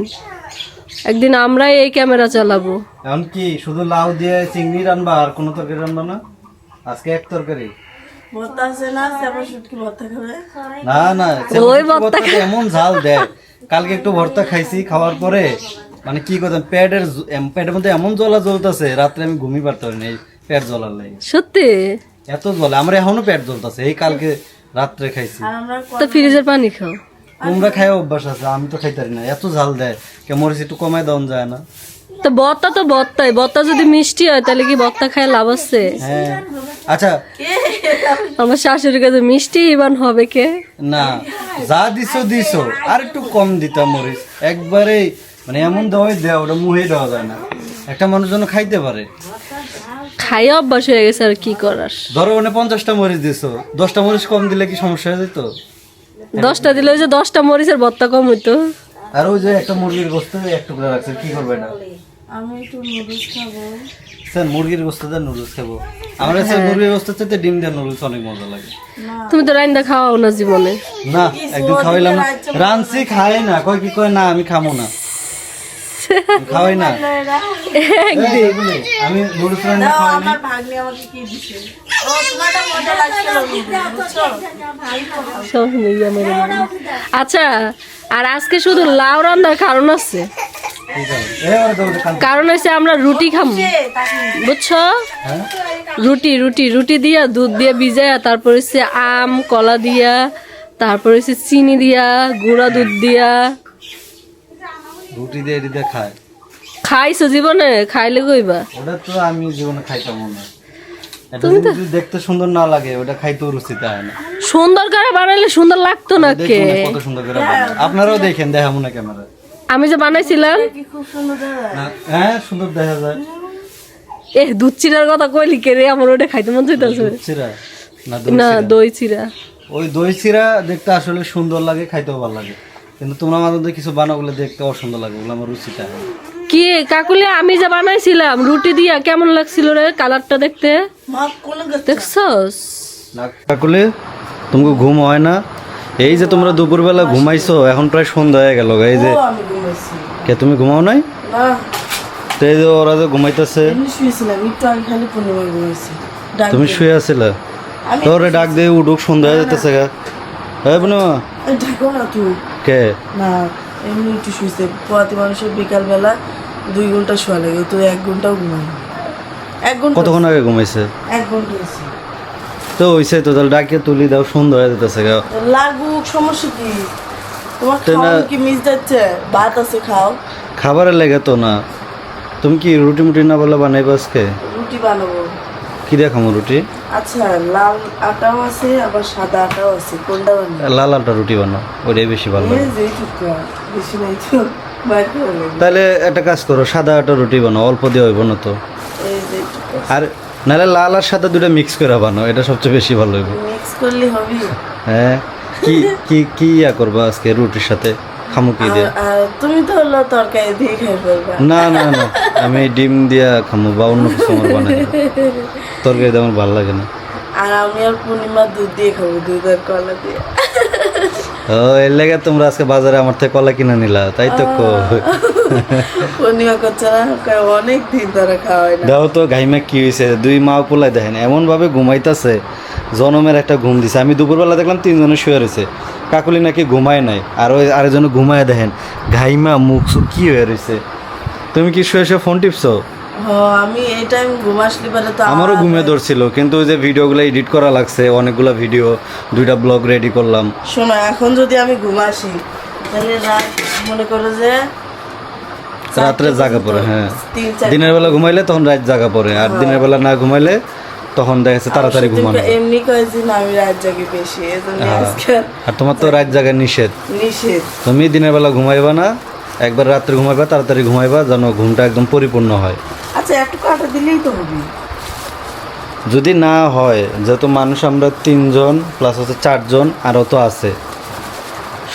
একদিন আমরাই এই ক্যামেরা চালাবো। এখন কি শুধু লাউ দিয়ে চিংড়ি রান্না আর কোনো তরকারি রান্না না? আজকে এক তরকারি? ভর্তা আছে না, চাপা শুটকি ভর্তা খাবে? না না, ওই ভর্তাতে এমন ঝাল দেয়। কালকে একটু ভর্তা খাইছি, খাওয়ার পরে মানে কি করতাম, পেটের মধ্যে এমন জ্বলা জ্বলতেছে, রাত্রে আমি ঘুমিয়ে পারতে পারিনি, এই পেট জ্বলার লাগে। সত্যি এত জ্বলে, আমার এখনো পেট জ্বলতেছে, এই কালকে রাত্রে খাইছি। আর আমরা তো ফ্রিজের পানি খাও। তোমরা খাই অভ্যাস আছে, আমি তো খাইতে পারি না, এত ঝাল দেয়। মরিচ একটু কমায় দেওয়া যায় না? তো বত্তাই বত্তা যদি মিষ্টি হয় তাহলে কি বত্তা খায় লাভ আছে? হ্যাঁ আচ্ছা, আমার শাশুড়ির কাছে মিষ্টি ইবান হবে কে? না যা দিছো আর একটু কম দিতাম মরিচ, একবারে মানে এমন দেওয়াই দেওয়া, ওটা মুহে দেওয়া যায় না, একটা মানুষ যেন খাইতে পারে। খাই অভ্যাস হয়ে গেছে, আর কি করার। ধরো মানে 50টা মরিচ দিছো, 10টা মরিচ কম দিলে কি সমস্যা হয়ে যেত? 10টা দিলে ওই যে 10টা মরিচের বত্তা কম হইতো। আর ওই যে একটা মুরগির গোস্ত এক টুকরা রাখছে, কি করবে এটা? আমি একটু নুডলস খাবো। স্যার মুরগির গোস্ত দিয়ে নুডলস খাবো? আমার কাছে মুরগির গোস্ত চাইতে ডিম দিয়ে নুডলস অনেক মজা লাগে। তুমি তো রাইন্দা খাওয়াও না জীবনে। না একদিন খাওয়াইলাম না, রানছি খাই না, কয় কি কয় না আমি খামো না, আমি খাওয়াই না। এই, আমি নুডলস রান্না দাও, খাওয়াই না। আমার ভাগ্নি আমাকে কি দিছে। ও তোমারটা মজা লাগছিল বুঝছো? সব নেই আমার মনে। আচ্ছা, আর আজকে শুধু লাউ রান্নার কারণ আছে, ঠিক আছে, এবারে দাও কান। কারণ হচ্ছে আমরা রুটি খাবো, বুঝছো? হ্যাঁ রুটি দিয়া দুধ দিয়ে ভিজায়া, তারপর হচ্ছে আম কলা দিয়া, তারপর হচ্ছে চিনি দিয়া, গুঁড়া দুধ দিয়া। রুটি দিয়ে এটি দিয়ে খায়, খাইছো জীবনে? খাইলে কইবা। ওটা তো আমি জীবনে খাইতাম না। এটা যদি দেখতে সুন্দর না লাগে, ওটা খাইতেও রুচিতে হয় না। সুন্দর করে বানাইলে সুন্দর লাগতো না কে? দেখুন না কত সুন্দর করে বানায়। আপনারাও দেখেন, দেখাবো না ক্যামেরা। আমি যে বানাইছিলাম, কি খুব সুন্দর দেখা যায়। হ্যাঁ সুন্দর দেখা যায়। দুধ চিরার কথা কইলি কে রে? আমার ওটা খাইতে মন চাইতেছে। চিরা না না, দই চিরা। ওই দই চিরা দেখতে আসলে সুন্দর লাগে, খাইতেও ভালো লাগে, কিন্তু তোমরা মাঝে মধ্যে কিছু বানাও বলে দেখতে অসুন্দর লাগে, ওগুলো আমার রুচিটা। কি কাকুলি আমি যে বানাইছিলাম রুটি দিয়া কেমন লাগছিল রে কালারটা দেখতে? মা কোন গেছে দেখছস? না কাকুলে, তোমাকে ঘুম হয় না? এই যে তোমরা দুপুরবেলা ঘুমাইছো, এখন প্রায় সন্ধ্যা হয়ে গেল। এই যে আমি ঘুমাইছি কে তুমি ঘুমাও নাই? না, তো এই যে ওরা যে ঘুমাইতেছে, এমনি শুয়েছিলাম একটু আগে, খালি পূর্ণিমা ঘুমাইছি। ডাক তুমি দে। শুয়ে আছিলা? আমি তোরে ডাক দিয়ে উঠুক, সন্ধ্যা হয়ে যেতেছে গা। হ্যাঁ পূর্ণিমা, এই ডাকো না তুই। কে? না, এমনি একটু শুয়েছে। পোয়াতি মানুষের বিকালবেলা 2 ঘন্টা শোয়া লাগে, তো 1 ঘন্টাও ঘুমাই। 1 ঘন্টা, কতক্ষণ আগে ঘুমাইছে? 1 ঘন্টা হয়েছে। তো হইছে তো, তাহলে ডাকিয়ে তুলি দাও, সন্ধ্যা হয়ে যেতেছে গা। লাগুক, সমস্যা কি? তোমার তো না- খাওয়ানো কি মিস যাচ্ছে? ভাত আছে, খাও। খাবারের লেগে তো না। তুমি কি রুটি মুটি না বলে বানাইবা আজকে? রুটি বানাবো। কি দেখামো রুটি? আচ্ছা, লাল আটাও আছে, আবার সাদা আটাও আছে, কোনটা বানাবো? লাল আলটা রুটি বানাও, ওইটাই বেশি ভালো লাগে। এই যে এইটুকু, বেশি নাই তো, বাইর করে লাগবে। তাহলে একটা কাজ করো, সাদা আটা রুটি বানাও, অল্প দিয়ে হইব না তো। এই যে এইটুকু আর নাহলে লাল আর সাদা দুটো মিক্স করে বানাও, এটা সবচেয়ে বেশি ভালো হইব। মিক্স করলে হবে। হ্যাঁ, কি কি কি ইয়া করবা আজকে রুটির সাথে? খামু কি দিয়ে? আর তুমি তো হলো তরকারি দিয়ে খাই ফেলবা। না না না, আমি ডিম দিয়া খামু বা অন্য কিছু আমার বানাই দিবো। তরকারি দিয়ে আমার ভালো লাগে না। আর আমি আর পূর্ণিমা দুধ দিয়ে খাবো, দুধ আর কলা দিয়ে। ও, এর লেগে তোমরা আজকে বাজারে আমার থেকে কলা কিনে নিলা, তাই তো? পূর্ণিমা করছে না, কয় অনেক দিন ধরে খাওয়া হয় না। দাও তো গাইমা কি হয়েছে, 2 মা পোলাই দেখেন এমন ভাবে ঘুমাইতেছে, জনমের একটা ঘুম দিছে। আমি দুপুরবেলা দেখলাম 3 জনে শুয়ে রয়েছে, কাকুলি নাকি ঘুমায় নাই, আর ওই আরেকজন ঘুমায় দেখেন, ঘাইমা মুখ সুখ কি হয়ে রয়েছে। তুমি কি শুয়ে শুয়ে ফোন টিপছো? আমি এই টাইম ঘুম আসলে পারে তো আমারও ঘুমিয়ে ধরছিল, কিন্তু ওই যে ভিডিওগুলো এডিট করা লাগছে, অনেকগুলো ভিডিও, 2টা ব্লগ রেডি করলাম। শোনো, এখন যদি আমি ঘুম আসি তাহলে রাত, মনে করো যে রাত্রে জাগা পড়ে। হ্যাঁ, 3-4 দিনের বেলা ঘুমাইলে তখন রাত জাগা পড়ে, আর দিনের বেলা না ঘুমাইলে তখন দেখা যাচ্ছে তাড়াতাড়ি ঘুমানো। এমনি কয়েছি না, আমি রাত জাগি বেশি, এজন্য আজকে আর তোমার তো রাত জাগা নিষেধ। নিষেধ। তুমি দিনের বেলা ঘুমাইবা না, একবার রাত্রে ঘুমাইবা, তাড়াতাড়ি ঘুমাইবা, যেন ঘুমটা একদম পরিপূর্ণ হয়। আচ্ছা, একটু কাটা দিলেই তো হবে। যদি না হয়, যেহেতু মানুষ আমরা 3 জন প্লাস হচ্ছে 4 জন, আরও তো আছে,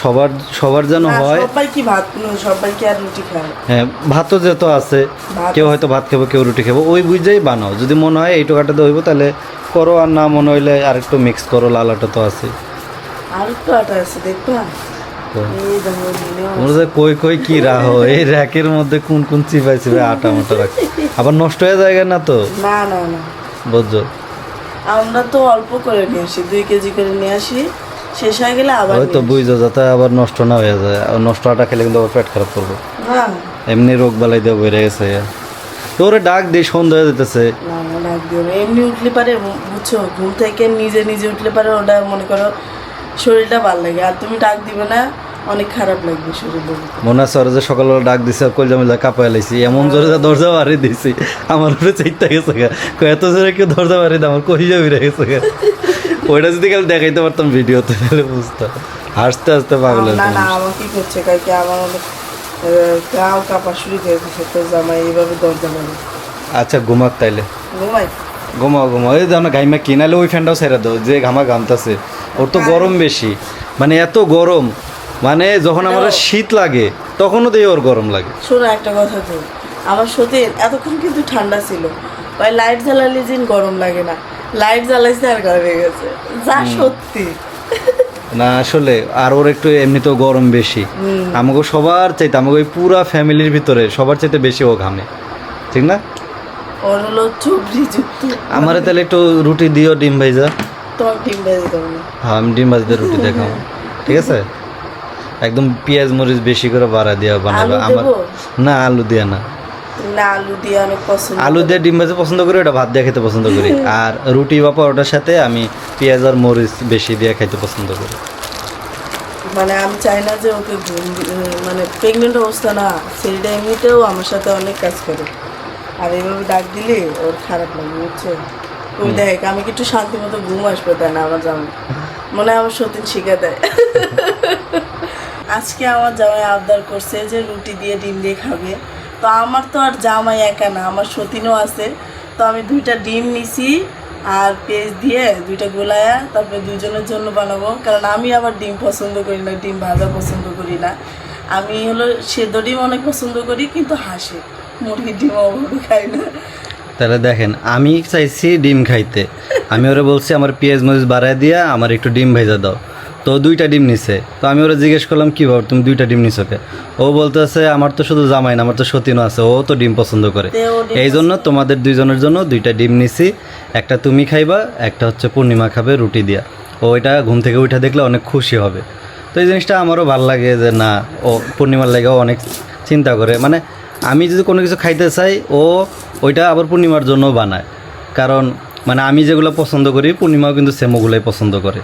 সবার সবার যেন না, হয়। সবাই কি ভাত, সবাই কি আর রুটি খায়? হ্যাঁ, ভাতও যেহেতু আছে, ভাত কেউ হয়তো ভাত খাবো, কেউ রুটি খাবো, ওই বুঝেই বানাও। যদি মনে হয় এইটু কাটাতে হইব তাহলে করো, আর না মনে হইলে আরেকটু মিক্স করো, লাল আটা তো আছে। আর একটু আটা আছে, দেখবা? তো এই দেখো, দিলেও তোমরা যে কই কই কি রাখো, এই র্যাকের মধ্যে কোন কোন চিপাই চিপাই আটা মাটা রাখো, আবার নষ্ট হয়ে যায় না তো, না না না, বুঝছো? আমরা তো অল্প করে নিয়ে আসি, 2 কেজি করে নিয়ে আসি, শেষ হয়ে গেলে আবার হয়তো বুঝছো, যাতে আবার নষ্ট না হয়ে যায়। আর নষ্ট আটা খেলে কিন্তু আবার পেট খারাপ করবো, না এমনি রোগ বালাই দিয়ে বেড়ে গেছে। তো ওরে ডাক দিই, সন্ধ্যা হয়ে যেতেছে। না, না, ডাক দিও না। এমনি উঠলে পারে, বুঝছো, ঘুম থেকে নিজে নিজে উঠলে পারে, ওটা মনে করো শরীরটা ভালো লাগে। আর তুমি ডাক দিবে না, অনেক খারাপ লাগবে শরীরে। মনে আছে ওরা যে সকালবেলা ডাক দিছে, কলজা মিলা কাঁপাই লাইছি, এমন জোরে যে দরজা বাড়ি দিছি, আমার উপরে চাইতে গেছে গা, এত জোরে কেউ দরজা বাড়ি দেয়, আমার কহিজা বেড়ে গেছে গা। ওইটা যদি কাল দেখাইতে পারতাম ভিডিওতে, তাহলে বুঝতাম। হাসতে হাসতে পাগল না না, আমার কি করছে কালকে, আমার অনেক গাও কাপা শুরু করে দিচ্ছে, তো জামাই এইভাবে দরজা মারে। আচ্ছা ঘুমাক তাইলে, ঘুমাই। ঘুমাও ঘুমাও। এই যেন গাইমা কিনালে ওই ফ্যানটাও ছেড়ে দাও, যে ঘামা ঘামতাছে, ওর তো গরম বেশি, মানে এত গরম, মানে যখন আমার শীত লাগে তখনও দিয়ে ওর গরম লাগে। শোনো একটা কথা, তো আমার সত্যি এতক্ষণ কিন্তু ঠান্ডা ছিল, ভাই লাইট জ্বালালে দিন গরম লাগে না, লাইট জ্বালাইছে আর গরম হয়ে গেছে, যা সত্যি। না আসলে, আর ওর একটু এমনিতেও গরম বেশি, আমাকে সবার চাইতে, আমাকে ওই পুরা ফ্যামিলির ভিতরে সবার চাইতে বেশি ও ঘামে, ঠিক না? ওর হলো চুবড়ি যুক্ত। আমারে তাহলে একটু রুটি দিও, ডিম ভাইজা। তোমার ডিম ভেজে দেবো না। হ্যাঁ, আমি ডিম ভাজিতে রুটি দেখাবো, ঠিক আছে? একদম পেঁয়াজ মরিচ বেশি করে বাড়া দিয়া বানাবে। আলু আমার দেবো? না, আলু দিয়া না, না, আলু দিয়ে অনেক পছন্দ। আলু দিয়ে ডিম ভাজি পছন্দ করি, ওটা ভাত দিয়ে খেতে পছন্দ করি। আর রুটি বা পরোটার সাথে আমি পেঁয়াজ আর মরিচ বেশি দিয়ে খাইতে পছন্দ করি। মানে আমি চাই না যে ওকে মানে প্রেগনেন্ট অবস্থা না, ছেলেটা এমনিতেও আমার সাথে অনেক কাজ করে, আর এইভাবে ডাক দিলে ওর খারাপ লাগে, বুঝছো? ওই দেখ, আমি কি একটু শান্তি মতো ঘুম আসবে, তাই না? আমার জামাই মনে হয় আমার সত্যি শিখে দেয়। আজকে আমার জামাই আবদার করছে যে রুটি দিয়ে ডিম দিয়ে খাবে, তো আমার তো আর জামাই একা না, আমার সতীনও আছে, তো আমি 2টা ডিম নিছি, আর পেঁয়াজ দিয়ে দুইটা গোলায়া তারপরে দুইজনের জন্য বানাবো, কারণ আমি আবার ডিম পছন্দ করি না, ডিম ভাজা পছন্দ করি না। আমি হলো সেদ্ধ ডিম অনেক পছন্দ করি, কিন্তু হাঁসে মুরগির ডিম অবশ্যই খাই না। তাহলে দেখেন, আমি চাইছি ডিম খাইতে, আমি ওরা বলছি আমার পেঁয়াজ মরিচ বাড়ায় দিয়া আমার একটু ডিম ভেজা দাও, তো 2টা ডিম নিছে। তো আমি ওরা জিজ্ঞেস করলাম কী ভাবে তুমি 2টা ডিম নিছো কে? ও বলতেছে আমার তো শুধু জামাই না, আমার তো সতীনও আছে, ও তো ডিম পছন্দ করে, এই জন্য তোমাদের 2জনের জন্য 2টা ডিম নিছি, একটা তুমি খাইবা, একটা হচ্ছে পূর্ণিমা খাবে রুটি দিয়া। ও এটা ঘুম থেকে উঠে দেখলে অনেক খুশি হবে। তো এই জিনিসটা আমারও ভালো লাগে যে না, ও পূর্ণিমার লাগেও অনেক চিন্তা করে, মানে আমি যদি কোনো কিছু খাইতে চাই ও ওইটা আবার পূর্ণিমার জন্য বানায়, কারণ মানে আমি যেগুলো পছন্দ করি পূর্ণিমাও কিন্তু সেম ওগুলোই পছন্দ করে।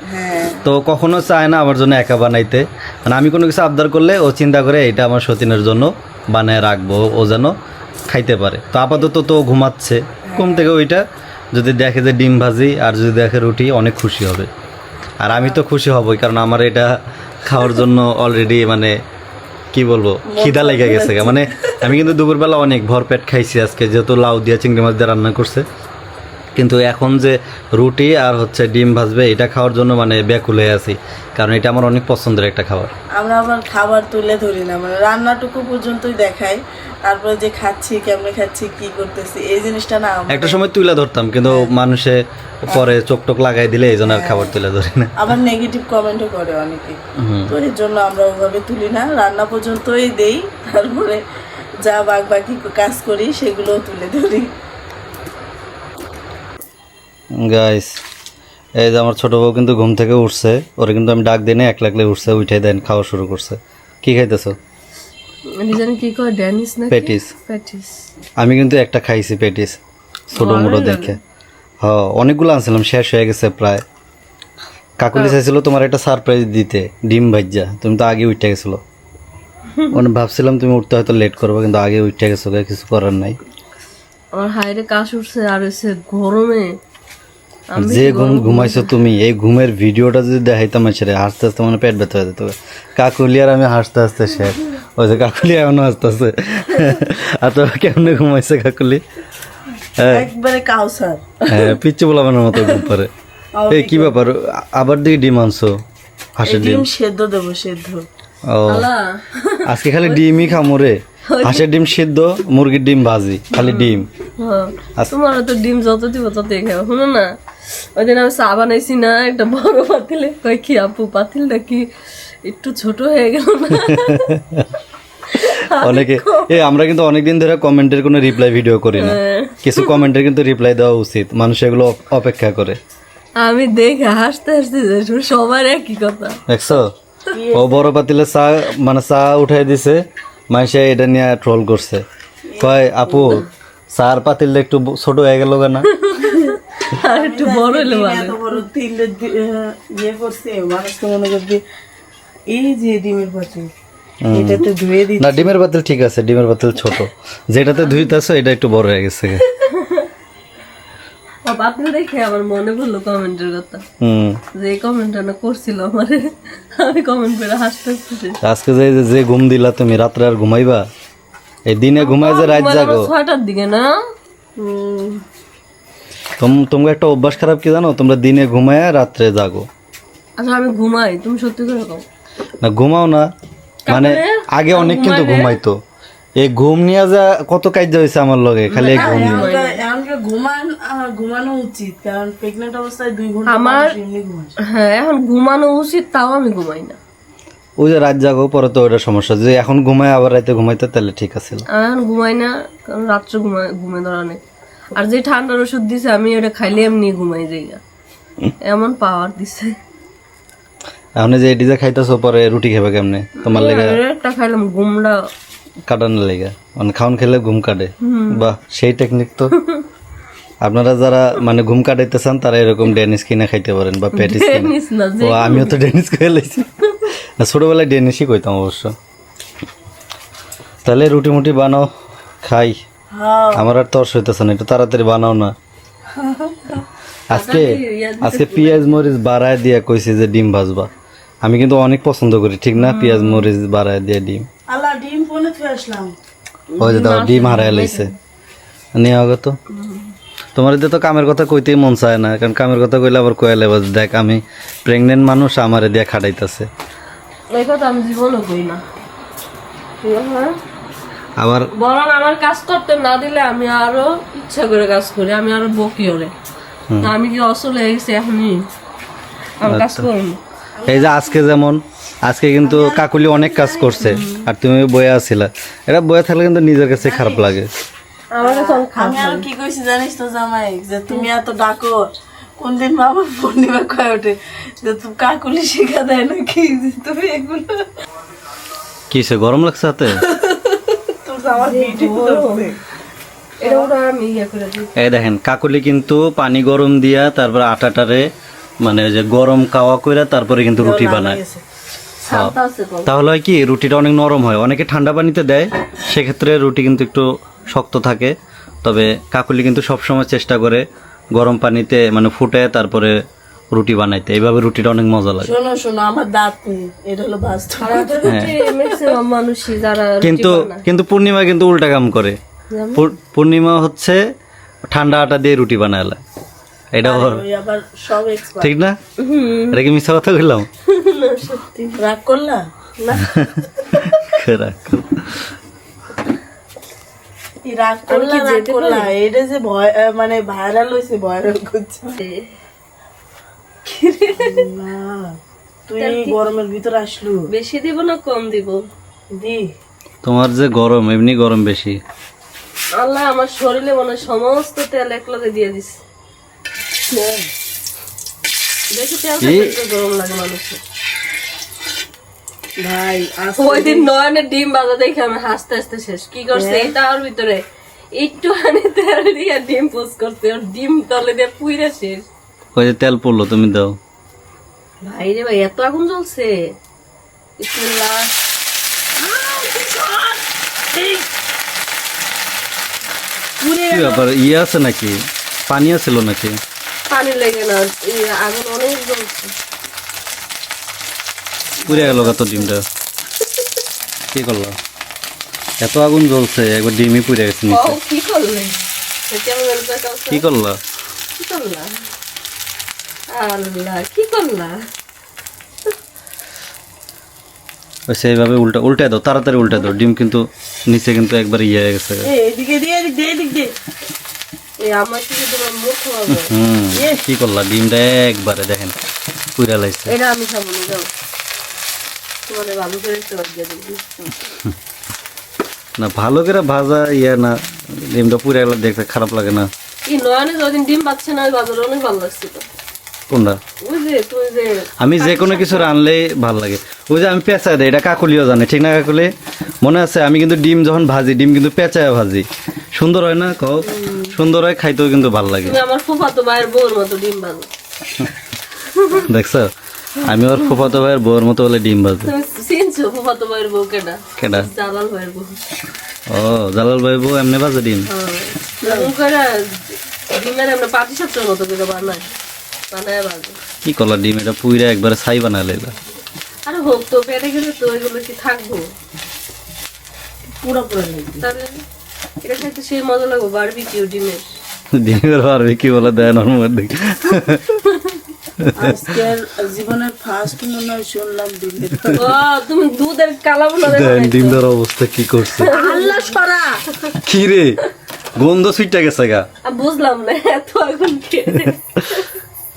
তো কখনো চায় না আমার জন্য একা বানাইতে, মানে আমি কোনো কিছু আবদার করলে ও চিন্তা করে এটা আমার সতীনের জন্য বানায় রাখবো, ও যেন খাইতে পারে। তো আপাতত তো ঘুমাচ্ছে, ঘুম থেকে ওইটা যদি দেখে যে ডিম ভাজি আর যদি দেখে রুটি, অনেক খুশি হবে। আর আমি তো খুশি হবই, কারণ আমার এটা খাওয়ার জন্য অলরেডি মানে কি বলবো খিদা লেগে গেছে। মানে আমি কিন্তু দুপুরবেলা অনেক ভরপেট খাইছি আজকে, যেহেতু লাউ দিয়ে চিংড়ি মাছ দিয়ে রান্না করছে, কিন্তু এখন যে রুটি আর হচ্ছে ডিম ভাজবে এটা খাওয়ার জন্য মানে ব্যাকুল হয়ে আছি, কারণ এটা আমার অনেক পছন্দের একটা খাবার। আমরা আবার খাবার তুলে ধরি না, মানে রান্নাটুকু পর্যন্তই দেখাই, তারপরে যে খাচ্ছি কেমনে খাচ্ছি কি করতেছি এই জিনিসটা না একটা সময় তুলে ধরতাম, কিন্তু মানুষে পরে চোখ টোক লাগাই দিলে এই জন্য আর খাবার তুলে ধরি না। আবার নেগেটিভ কমেন্টও করে অনেকে, তো এর জন্য আমরা ওভাবে তুলি না, রান্না পর্যন্তই দেই, তারপরে যা বাকি কাজ করি সেগুলো তুলে ধরি। গাইস, এই যে আমার ছোটো বউ কিন্তু ঘুম থেকে উঠছে, ওরা কিন্তু আমি ডাক দিই না, একলা উঠছে, উঠে দেন খাওয়া শুরু করছে। কি খাইতেছো? জানি কি কয় ড্যানিস না পেটিস। প্যাটিস। আমি কিন্তু একটা খাইছি পেটিস, ছোটো মোটো দেখে। হ্যাঁ, অনেকগুলো আনছিলাম, শেষ হয়ে গেছে প্রায়। কাকুলি চাইছিল তোমার একটা সারপ্রাইজ দিতে, ডিম ভাজ্জা, তুমি তো আগে উঠে গেছিলো, মানে ভাবছিলাম তুমি উঠতে হয়তো লেট করবো, কিন্তু আগে উঠে গেছো, কিছু করার নাই। আমার হাইরে কাশ উঠছে, আর হচ্ছে গরমে যে ঘুমাইছো তুমি, এই ঘুমের ভিডিওটা যদি দেখাইতাম ছেড়ে হাসতে হাসতে মানে পেট ব্যথা হয়ে যেত। কাকুলি আর আমি হাসতে হাসতে শেষ, ওই যে কাকুলি এমনও হাসতেছে। আর তো কেমনে ঘুমাইছে কাকুলি, একবারে কাউসার, হ্যাঁ পিচ্ছি বলাবানোর মতো ঘুম পারে। এই কি ব্যাপার, আবার দিকে ডিম আনছো? হাঁসের ডিম সেদ্ধ দেবো, সেদ্ধ। ও আজকে খালি ডিমই খামো রে, হাঁসের ডিম সিদ্ধ, মুরগির ডিম ভাজি, খালি ডিম। তোমার তো ডিম যত দিব ততই খাও। শুনো না, ওই দিন আমি চা বানাইছি না একটা বড় পাতিলে, কয় কি আপু পাতিলটা কি একটু ছোট হয়ে গেল না? অনেকে আমরা কিন্তু অনেকদিন ধরে কমেন্টের কোনো রিপ্লাই ভিডিও করি না, কিছু কমেন্টের কিন্তু রিপ্লাই দেওয়া উচিত, মানুষ এগুলো অপেক্ষা করে। আমি দেখে হাসতে হাসতে সবার একই কথা। দেখছো, ও বড় পাতিলে চা মানে চা উঠাই দিছে, মাইসে এটা নিয়ে ট্রোল করছে, কয় আপু চার পাতিলটা একটু ছোট হয়ে গেল কেন? আর একটু বড় হলে ভালো। এত বড় তিনটে ইয়ে করছে, মানুষ তো মনে করবে এই যে ডিমের পাতিল, এটাতে ধুয়ে দিই না। ডিমের পাতিল ঠিক আছে, ডিমের পাতিল ছোট, যেটাতে ধুইতেছো এটা একটু বড় হয়ে গেছে। পাতিল দেখে আমার মনে পড়লো কমেন্টের কথা, যে কমেন্টটা না করছিল আমার, আমি কমেন্ট করে হাসতে হাসতেছি। আজকে যে ঘুম দিলা তুমি, রাত্রে আর ঘুমাইবা? এই দিনে ঘুমাই যে রাত জাগো 6টার দিকে না? তোমার একটা অভ্যাস খারাপ কি জানো, তোমরা দিনে ঘুমায় রাত্রে জাগো। আচ্ছা আমি ঘুমাই, তুমি সত্যি করে কও? না ঘুমাও না, মানে আগে অনেক কিন্তু ঘুমাইতো, এই ঘুম নিয়ে যা কত কাজ হয়েছে আমার লগে, খালি এই ঘুম নিয়ে। এমনকি ঘুমানো উচিত, কারণ প্রেগনেন্ট অবস্থায় 2 ঘন্টা আমার এমনি ঘুমায়। হ্যাঁ এখন ঘুমানো উচিত, তাও আমি ঘুমাই না। ওই যে রাত জাগো, পরে তো ওইটা সমস্যা, যে এখন ঘুমায় আবার রাতে ঘুমাইতো তাহলে ঠিক আছে। আমি এখন ঘুমাই না, কারণ রাত্রে ঘুমে ধরা নেই। আর যে ঠান্ডার ওষুধ দিছে আমি ওটা খাইলে এমনি ঘুমাই যাই, এমন পাওয়ার দিছে। এখন যে এটি যে খাইতেছো, পরে রুটি খাবে কেমনে? তোমার লেগে একটা খাইলাম ঘুমটা কাটানোর লেগে, মানে খাওন খেলে ঘুম কাটে, বাহ সেই টেকনিক তো। আপনারা যারা মানে ঘুম কাটাইতে চান তারা এরকম ডেনিস কিনে খাইতে পারেন, বা প্যাটিস কিনে। ও আমিও তো ডেনিস খেয়ে লাইছি, ছোটবেলায় ডেনিসই কইতাম অবশ্য। তাহলে রুটি মুটি বানাও, খাই। আমার আর তর্স হইতেছে না, একটু তাড়াতাড়ি বানাও না। আজকে পেঁয়াজ মরিচ বাড়ায় দিয়ে কইছি যে ডিম ভাজবা, আমি কিন্তু অনেক পছন্দ করি, ঠিক না? পেঁয়াজ মরিচ বাড়ায় দিয়ে ডিম। আল্লাহ ডিম ফোনে থুয়ে আসলাম, ওই যে দাও ডিম হারায় লাইছে, নিয়ে হবে তো। তোমার এতে তো কামের কথা কইতেই মন চায় না, কারণ কামের কথা কইলে আবার কয়ালে দেখ আমি প্রেগনেন্ট মানুষ, আমারে দিয়ে খাটাইতেছে। এই কথা আমি জীবনও কই না। আবার বরং আমার কাজ করতে না দিলে আমি আরো ইচ্ছা করে কাজ করি, আমি আরো বকি ওরে। আমি কি অসল হয়ে গেছি এখনই, আমি কাজ করবো। এই যে আজকে কিন্তু কাকুলি অনেক কাজ করছে আর তুমি বয়ে আছিলা, এটা বয়ে থাকলে কিন্তু নিজের কাছে খারাপ লাগে। আমার কাছে অনেক খারাপ আমি আর কি কইছি জানিস তো জামাই, যে তুমি এত ডাকো, কোনদিন বাবা পূর্ণিমা কয়ে ওঠে যে তুমি কাকুলি শিখা দেয় নাকি, যে তুমি এগুলো কিসে গরম লাগছে হাতে? তুমি আমার ভিডিও দেখবে। এটা ওটা আমি ইয়ে করে দিই। এই দেখেন কাকুলি কিন্তু পানি গরম দিয়া তারপর আটাটারে মানে ওই যে গরম কাওয়া কইরা তারপরে কিন্তু রুটি বানায়। সালটা আছে তো। তাহলে হয় কি রুটিটা অনেক নরম হয়, অনেকে ঠান্ডা পানিতে দেয় সেক্ষেত্রে রুটি কিন্তু একটু শক্ত থাকে, তবে কাকুলি কিন্তু সবসময় চেষ্টা করে গরম পানিতে মানে ফুটে তারপরে রুটি বানাইতে, এইভাবে রুটিটা অনেক মজা লাগে। শোনো শোনো, আমার দাঁত নেই, এটা হলো বাস্তব। আমাদের রুটি ম্যাক্সিমাম মানুষই যারা রুটি কিন্তু বানায়। কিন্তু পূর্ণিমা কিন্তু উল্টা কাম করে। পূর্ণিমা হচ্ছে ঠান্ডা আটা দিয়ে রুটি বানায়, এটা ওর ওই আবার সব এক্সপার্ট। ঠিক না? এটা কি মিথ্যা কথা বললাম? সত্যি রাগ করলা না, কি রাগ করলা? রাগ করলা, এটা যে ভয় মানে ভাইরাল হইছে, ভাইরাল করছে না। তুই গরমের ভিতর আসলু, বেশি দিব না কম দিব? দি তোমার যে গরম, এমনি গরম বেশি। আল্লাহ আমার শরীরে মনে হয় সমস্ত তেল একলাতে দিয়ে দিছে। বেশি তেল থাকলে তো গরম লাগে মানুষের। ভাই ওই দিন নয়নের ডিম বাজা দেখে আমি হাসতে হাসতে শেষ। কি করছে এই তার ভিতরে একটু তেল দিয়ে ডিম পোস্ট করছে, ওর ডিম তলে দিয়ে পুইরা শেষ। ওই যে তেল পড়লো, তুমি দাও। ভাই রে ভাই, এত আগুন জ্বলছে। বিসমিল্লাহ। কি ব্যাপার, ইয়ে আছে নাকি, পানি আছিল নাকি? পানি লেগে না, এই আগুন অনেক জ্বলছে। পুড়ে গেল কত ডিমটা, কি করলো? এত আগুন জ্বলছে একবার ডিমই পুড়ে গেছে ও নিচে। কি করলে? কেমন কাছে কি করলা? কি করলা? আল্লাহ, কি করলা? ওই সেইভাবে উল্টে দাও, তাড়াতাড়ি উল্টে দাও, ডিম কিন্তু নিচে কিন্তু একবার ইয়ে হয়ে গেছে। এদিকে দিয়ে এদিক দিয়ে এদিক দিয়ে এই আমার কি তোমার মুখ হবে? কি করলা? ডিমটা একবারে দেখেন পুড়ে লাগছে। এটা আমি খাবো না, যাও তোমাদের ভালো করে একটু দিয়ে দিবি। না ভালো করে ভাজা ইয়ে না, ডিমটা পুড়ে গেলে দেখতে খারাপ লাগে না? কি নয়নে যদিন ডিম পাচ্ছে না, ওই বাজারে অনেক ভালো লাগছে তো। কোনটা? ওই যে তুই যে আমি যে কোনো কিছু রানলেই ভালো লাগে। ওই যে আমি পেঁচায় দেয়, এটা কাকুলিও জানে, ঠিক না কাকুলি? মনে আছে আমি কিন্তু ডিম যখন ভাজি, ডিম কিন্তু পেঁচায় ভাজি, সুন্দর হয় না? কও সুন্দর হয়, খাইতেও কিন্তু ভালো লাগে। তুমি আমার ফুফাতো ভাইয়ের বউর মতো ডিম ভাজো। দেখছো, আমি ওর ফুফাতো ভাইয়ের বউর মতো বলে ডিম ভাজি। তুমি চিনছো ফুফাতো ভাইয়ের বউ কেডা? কেডা? জালাল ভাইয়ের বউ। ও জালাল ভাই বউ এমনি ভাজে ডিম? এমন করে ডিমের এমনি পাটি সাপটার মতো করে বানায় ভাজে। কি করলা? ডিম এটা পুইরা একবারে ছাই বানায় লাইলা। আরে হোক তো, পেটে গেলে তো এগুলো কি থাকবো? পুরো পুরো লাগবে। তাহলে এটা খাইতে সেই মজা লাগবে বারবিকিউ ডিমের। ডিমের পারবে কি বলে দেয় নরমাল দেখি। আজকের জীবনের ফার্স্ট মনে হয় শুনলাম ডিমের। ও তুমি দুধের কালা বোনা ডিমটার অবস্থা কি করছে? আল্লাহ সরা, কি রে, গন্ধ সুইটটা গেছে গা। বুঝলাম না এত আগুন খেয়ে।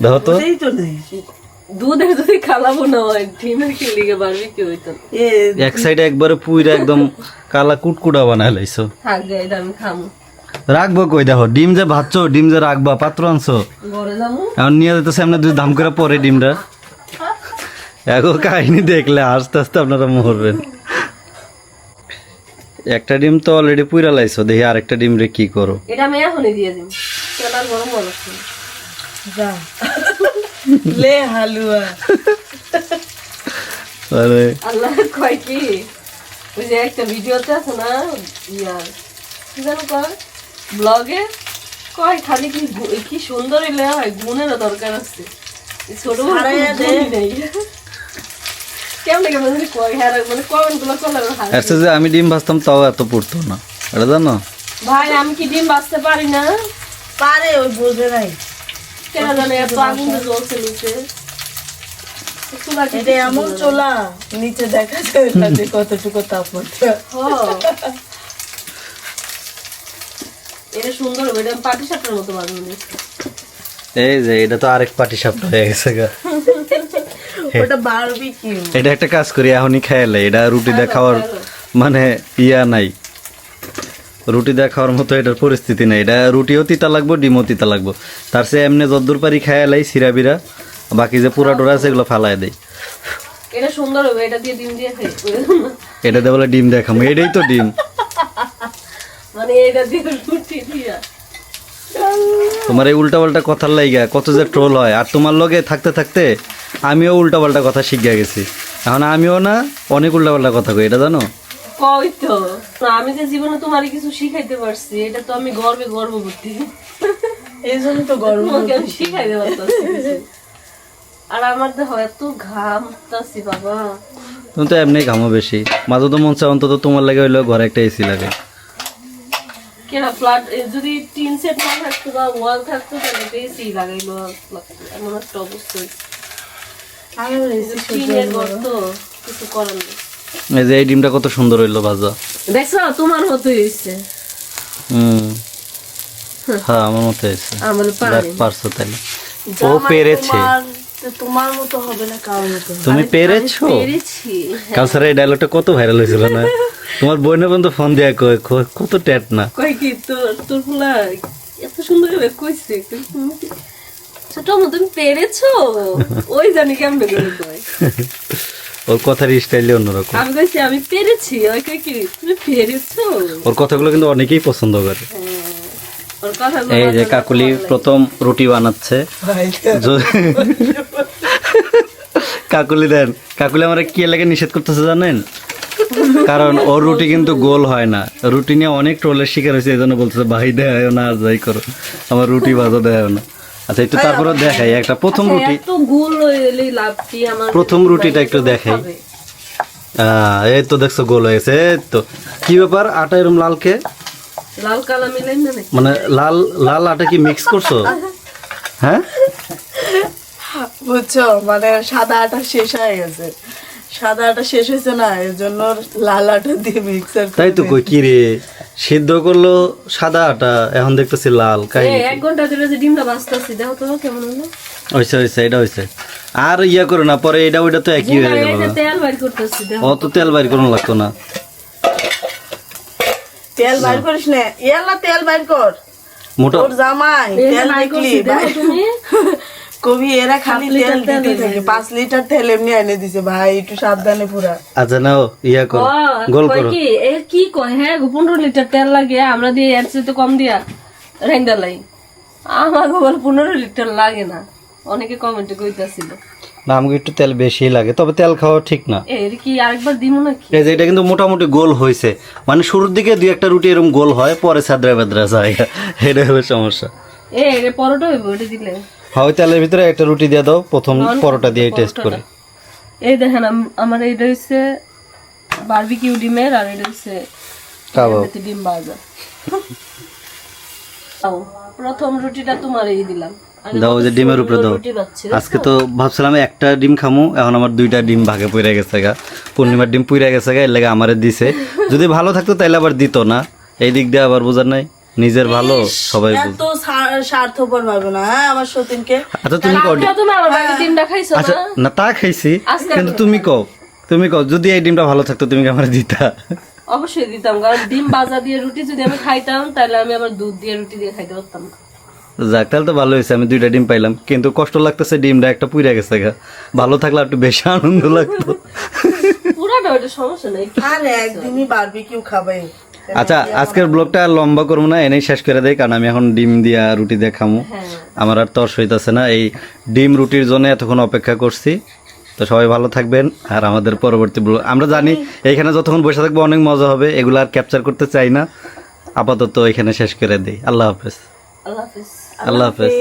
দেখো তো, এই তো নেই। দুধের যদি কালা বোনা হয়, ডিমের কি লিগে বারবিকিউ হইতো? এ এক সাইডে একবারে পুইরা একদম কালা কুটকুটা বানায় লাইছো। থাক গে, এটা আমি খামু। রাখবো কই? দেখো ডিম যে ভাজছো, ডিম যে রাখবা, পাত্র আনছো, ঘরে যাবো। এখন নিয়ে যেতে সামনে দুই ধাম করে পরে ডিমটা। এখন কাহিনী দেখলে আস্তে আস্তে আপনারা মরবেন। একটা ডিম তো অলরেডি পুইরা লাইছো, দেখি আরেকটা ডিম রে কি করো। এটা আমি এখনই দিয়ে দিই, কেনার গরম গরম। যা লে হালুয়া। আরে আল্লাহ কয় কি, ওই যে একটা ভিডিওতে আছে না ইয়ার কি জানো কয় ব্লগে, কয় খালি কি সুন্দর ইলে হয়, গুণেরও দরকার আছে। এই ছোট বড় কোনো গুণই নেই। কেমন লাগে মানে কয়, হ্যাঁ মানে কমেন্ট গুলো করলে আচ্ছা, যে আমি ডিম ভাজতাম তাও এত পড়তো না, এটা জানো? ভাই আমি কি ডিম বাঁচতে পারি না? পারে ওই বোঝে নাই কেন জানে এত আগুন জ্বলছে নিচে এটা এমন চোলা নিচে দেখা যায় না যে কতটুকু তাপমাত্রা এটা সুন্দর হবে, এটা পাটি সাপটার মতো বানানো। এই যে এটা তো আরেক পাটি সাপটা হয়ে গেছে গা। ওটা বারবিকিউ। এটা একটা কাজ করি এখনই খেয়ালে, এটা রুটি দিয়ে খাওয়ার মানে ইয়া নাই, রুটি দিয়ে খাওয়ার মতো এটার পরিস্থিতি নেই। এটা রুটিও তিতা লাগবো, ডিমও তিতা লাগবো। তার চেয়ে এমনি যদ্দূর পারি খেয়ালাই সিরা বিরা, বাকি যে পুরা টোরা আছে এগুলো ফালাই দেয়। এটা সুন্দর হবে, এটা দিয়ে ডিম দিয়ে খাই। এটা দিয়ে বলে ডিম দেখাম, এটাই তো ডিম। মানে এটা দিয়ে রুটি দিয়া তোমার এই উল্টা পাল্টা কথার লাইগা কত যে ট্রোল হয়, আর তোমার লগে থাকতে থাকতে আমিও উল্টা পাল্টা কথা শিখিয়া গেছি। এখন আমিও না অনেক উল্টা পাল্টা কথা কই, এটা জানো? কই তো না, আমি যে জীবনে তোমার কিছু শিখাইতে পারছি এটা তো আমি গর্ববোধী। এই জন্য তো গরম তোমাকে আমি শিখাইতে পারতাছি কিছু। আর আমার দেখো এত ঘামতাছি বাবা। তুমি তো এমনি ঘামো বেশি, মাঝে তো মন চায় অন্তত তোমার লাগে হইলেও ঘরে একটা এসি লাগে। কেনা ফ্ল্যাট যদি টিন সেট না থাকতো বা ওয়াল থাকতো তাহলে বেশি লাগাইলো লাগতো। এমন একটা অবস্থা টিনের ঘর তো কিছু করার নেই। এই যে এই ডিমটা কত সুন্দর হইলো ভাজা, দেখছো তোমার মতোই হয়েছে। হ্যাঁ আমার মতো হয়েছে। আমার পারছো তাহলে, ও পেরেছে। তোমার মতো হবে না কারোর মতো। তুমি পেরেছো। পেরেছি। কালসারে এই ডায়লগটা কত ভাইরাল হয়েছিল না? তোমার বোনে পর্যন্ত ফোন দিয়া কয় কত ট্যাট না কই কি তোর ফুলা এত সুন্দর করে কইছে। ছোট মতো তুমি পেরেছো, ওই জানি কেমনে করে কয়। ওর কথার স্টাইলে অন্যরকম। আমি কইছি আমি পেরেছি, ওই কই কি তুমি পেরেছো। ওর কথাগুলো কিন্তু অনেকেই পছন্দ করে। ওর কথাগুলো এই যে কাকুলি প্রথম রুটি বানাচ্ছে। কাকুলি দেন, কাকুলি আমার কি লাগে নিষেধ করতেছে জানেন? কারণ ওর রুটি কিন্তু গোল হয় না। রুটি নিয়ে অনেক ট্রোলের শিকার হয়েছে, এই জন্য বলতেছে ভাই দেয় না, যাই করো আমার রুটি ভাজা দেয় না। আচ্ছা একটু তারপরে দেখাই একটা প্রথম রুটি, এত গোল হইলে লাভ কি? আমার প্রথম রুটিটা একটু দেখাই। এই তো দেখছো গোল হয়েছে। এই তো কি ব্যাপার, আটা এরকম লালকে লাল কালা মিলাই না নাকি? মানে লাল লাল আটা কি মিক্স করছো? হ্যাঁ বুঝছো, মানে সাদা আটা শেষ হয়ে গেছে, সাদা আটা শেষ হয়েছে না, এর জন্য লাল আটা দিয়ে মিক্সার। তাই তো কই কি রে, সিদ্ধ করলো সাদা আটা, এখন দেখতেছি লাল। কাই 1 ঘন্টা ধরে যে ডিমটা ভাজতাছি, দেখো তো কেমন হলো। হইছে হইছে, এটা হইছে। আর ইয়া করো না, পরে এটা ওইটা তো একই হয়ে গেল। তেল বাইর করতেছি, দেখো অত তেল বাইর কোনো লাগতো না। তেল বাইর করিস না, ইয়ালা তেল বাইর কর। মোটা তোর জামাই তেল দেখলি তুমি কবি এরা খালি তেল দিতে থাকে। 5 লিটার তেল এমনি এনে দিছে ভাই, একটু সাবধানে পুরা। আচ্ছা নাও ইয়া করো, গোল কয় করো। কি এ কি কয়? হ্যাঁ 15 লিটার তেল লাগে, আমরা দিয়ে এর চেয়ে কম দিয়া রাইন্দা লাই। আমার বল 15 লিটার লাগে না, অনেকে কমেন্টে কইতাছিল। না আমাকে একটু তেল বেশি লাগে, তবে তেল খাওয়া ঠিক না। এর কি আরেকবার দিমু নাকি? এই যে এটা কিন্তু মোটামুটি গোল হয়েছে, মানে শুরুর দিকে 2-1টা রুটি এরকম গোল হয়, পরে সাদরা বেদরা যায়, এটা হবে সমস্যা। এ পরোটা হইব ওটা দিলে। হয় তেলের ভিতরে একটা রুটি দিয়ে দাও, প্রথম পরোটা দিয়ে টেস্ট করে। এই দেখেন আমার এইটা হচ্ছে বারবিকিউ ডিমের, আর এটা হচ্ছে কাবাব। ডিম ভাজা। প্রথম রুটিটা তোমারই দিলাম। দাও যে ডিমের উপরে দাও। আজকে তো ভাবছিলাম একটা ডিম খামু, এখন আমার 2টা ডিম ভাগে পড়ে গেছে গা। পূর্ণিমার ডিম পুড়ে গেছে গা, এর লাগে আমারে দিছে। যদি ভালো থাকতো তাইলে আবার দিত না। এই দিক দিয়ে আবার বোঝার নাই, নিজের ভালো সবাই বুঝে। এত স্বার্থপর ভাবে না, হ্যাঁ আমার সতীনকে। আচ্ছা তুমি কও, তুমি আমার বাড়িতে ডিমটা খাইছো আচ্ছা না? না তা খাইছি, কিন্তু তুমি কও যদি এই ডিমটা ভালো থাকতো তুমি কি আমারে দিতা? অবশ্যই দিতাম, কারণ ডিম ভাজা দিয়ে রুটি যদি আমি খাইতাম তাহলে আমি আবার দুধ দিয়ে রুটি দিয়ে খাইতে পারতাম না। যাক তাহলে তো ভালো হয়েছে, আমি 2টা ডিম পাইলাম, কিন্তু কষ্ট লাগতেছে ডিমটা একটা পুড়ে গেছে গা। ভালো থাকলে একটু বেশি আনন্দ লাগতো। পুরাটা ওটা সমস্যা নাই। আরে একদিনই বারবিকিউ খাবাই। আচ্ছা আজকের ব্লগটা আর লম্বা করবো না, এনেই শেষ করে দেয়, কারণ আমি এখন ডিম দিয়া রুটি দিয়ে খামু। আমার আর তর্স হইতাছে না, এই ডিম রুটির জন্য এতক্ষণ অপেক্ষা করছি। তো সবাই ভালো থাকবেন, আর আমাদের পরবর্তী ব্লগ আমরা জানি এইখানে যতক্ষণ বসে থাকবো অনেক মজা হবে, এগুলো আর ক্যাপচার করতে চাই না। আপাতত এখানে শেষ করে দিই। আল্লাহ হাফেজ। আল্লাহ হাফেজ। আল্লাহ হাফেজ।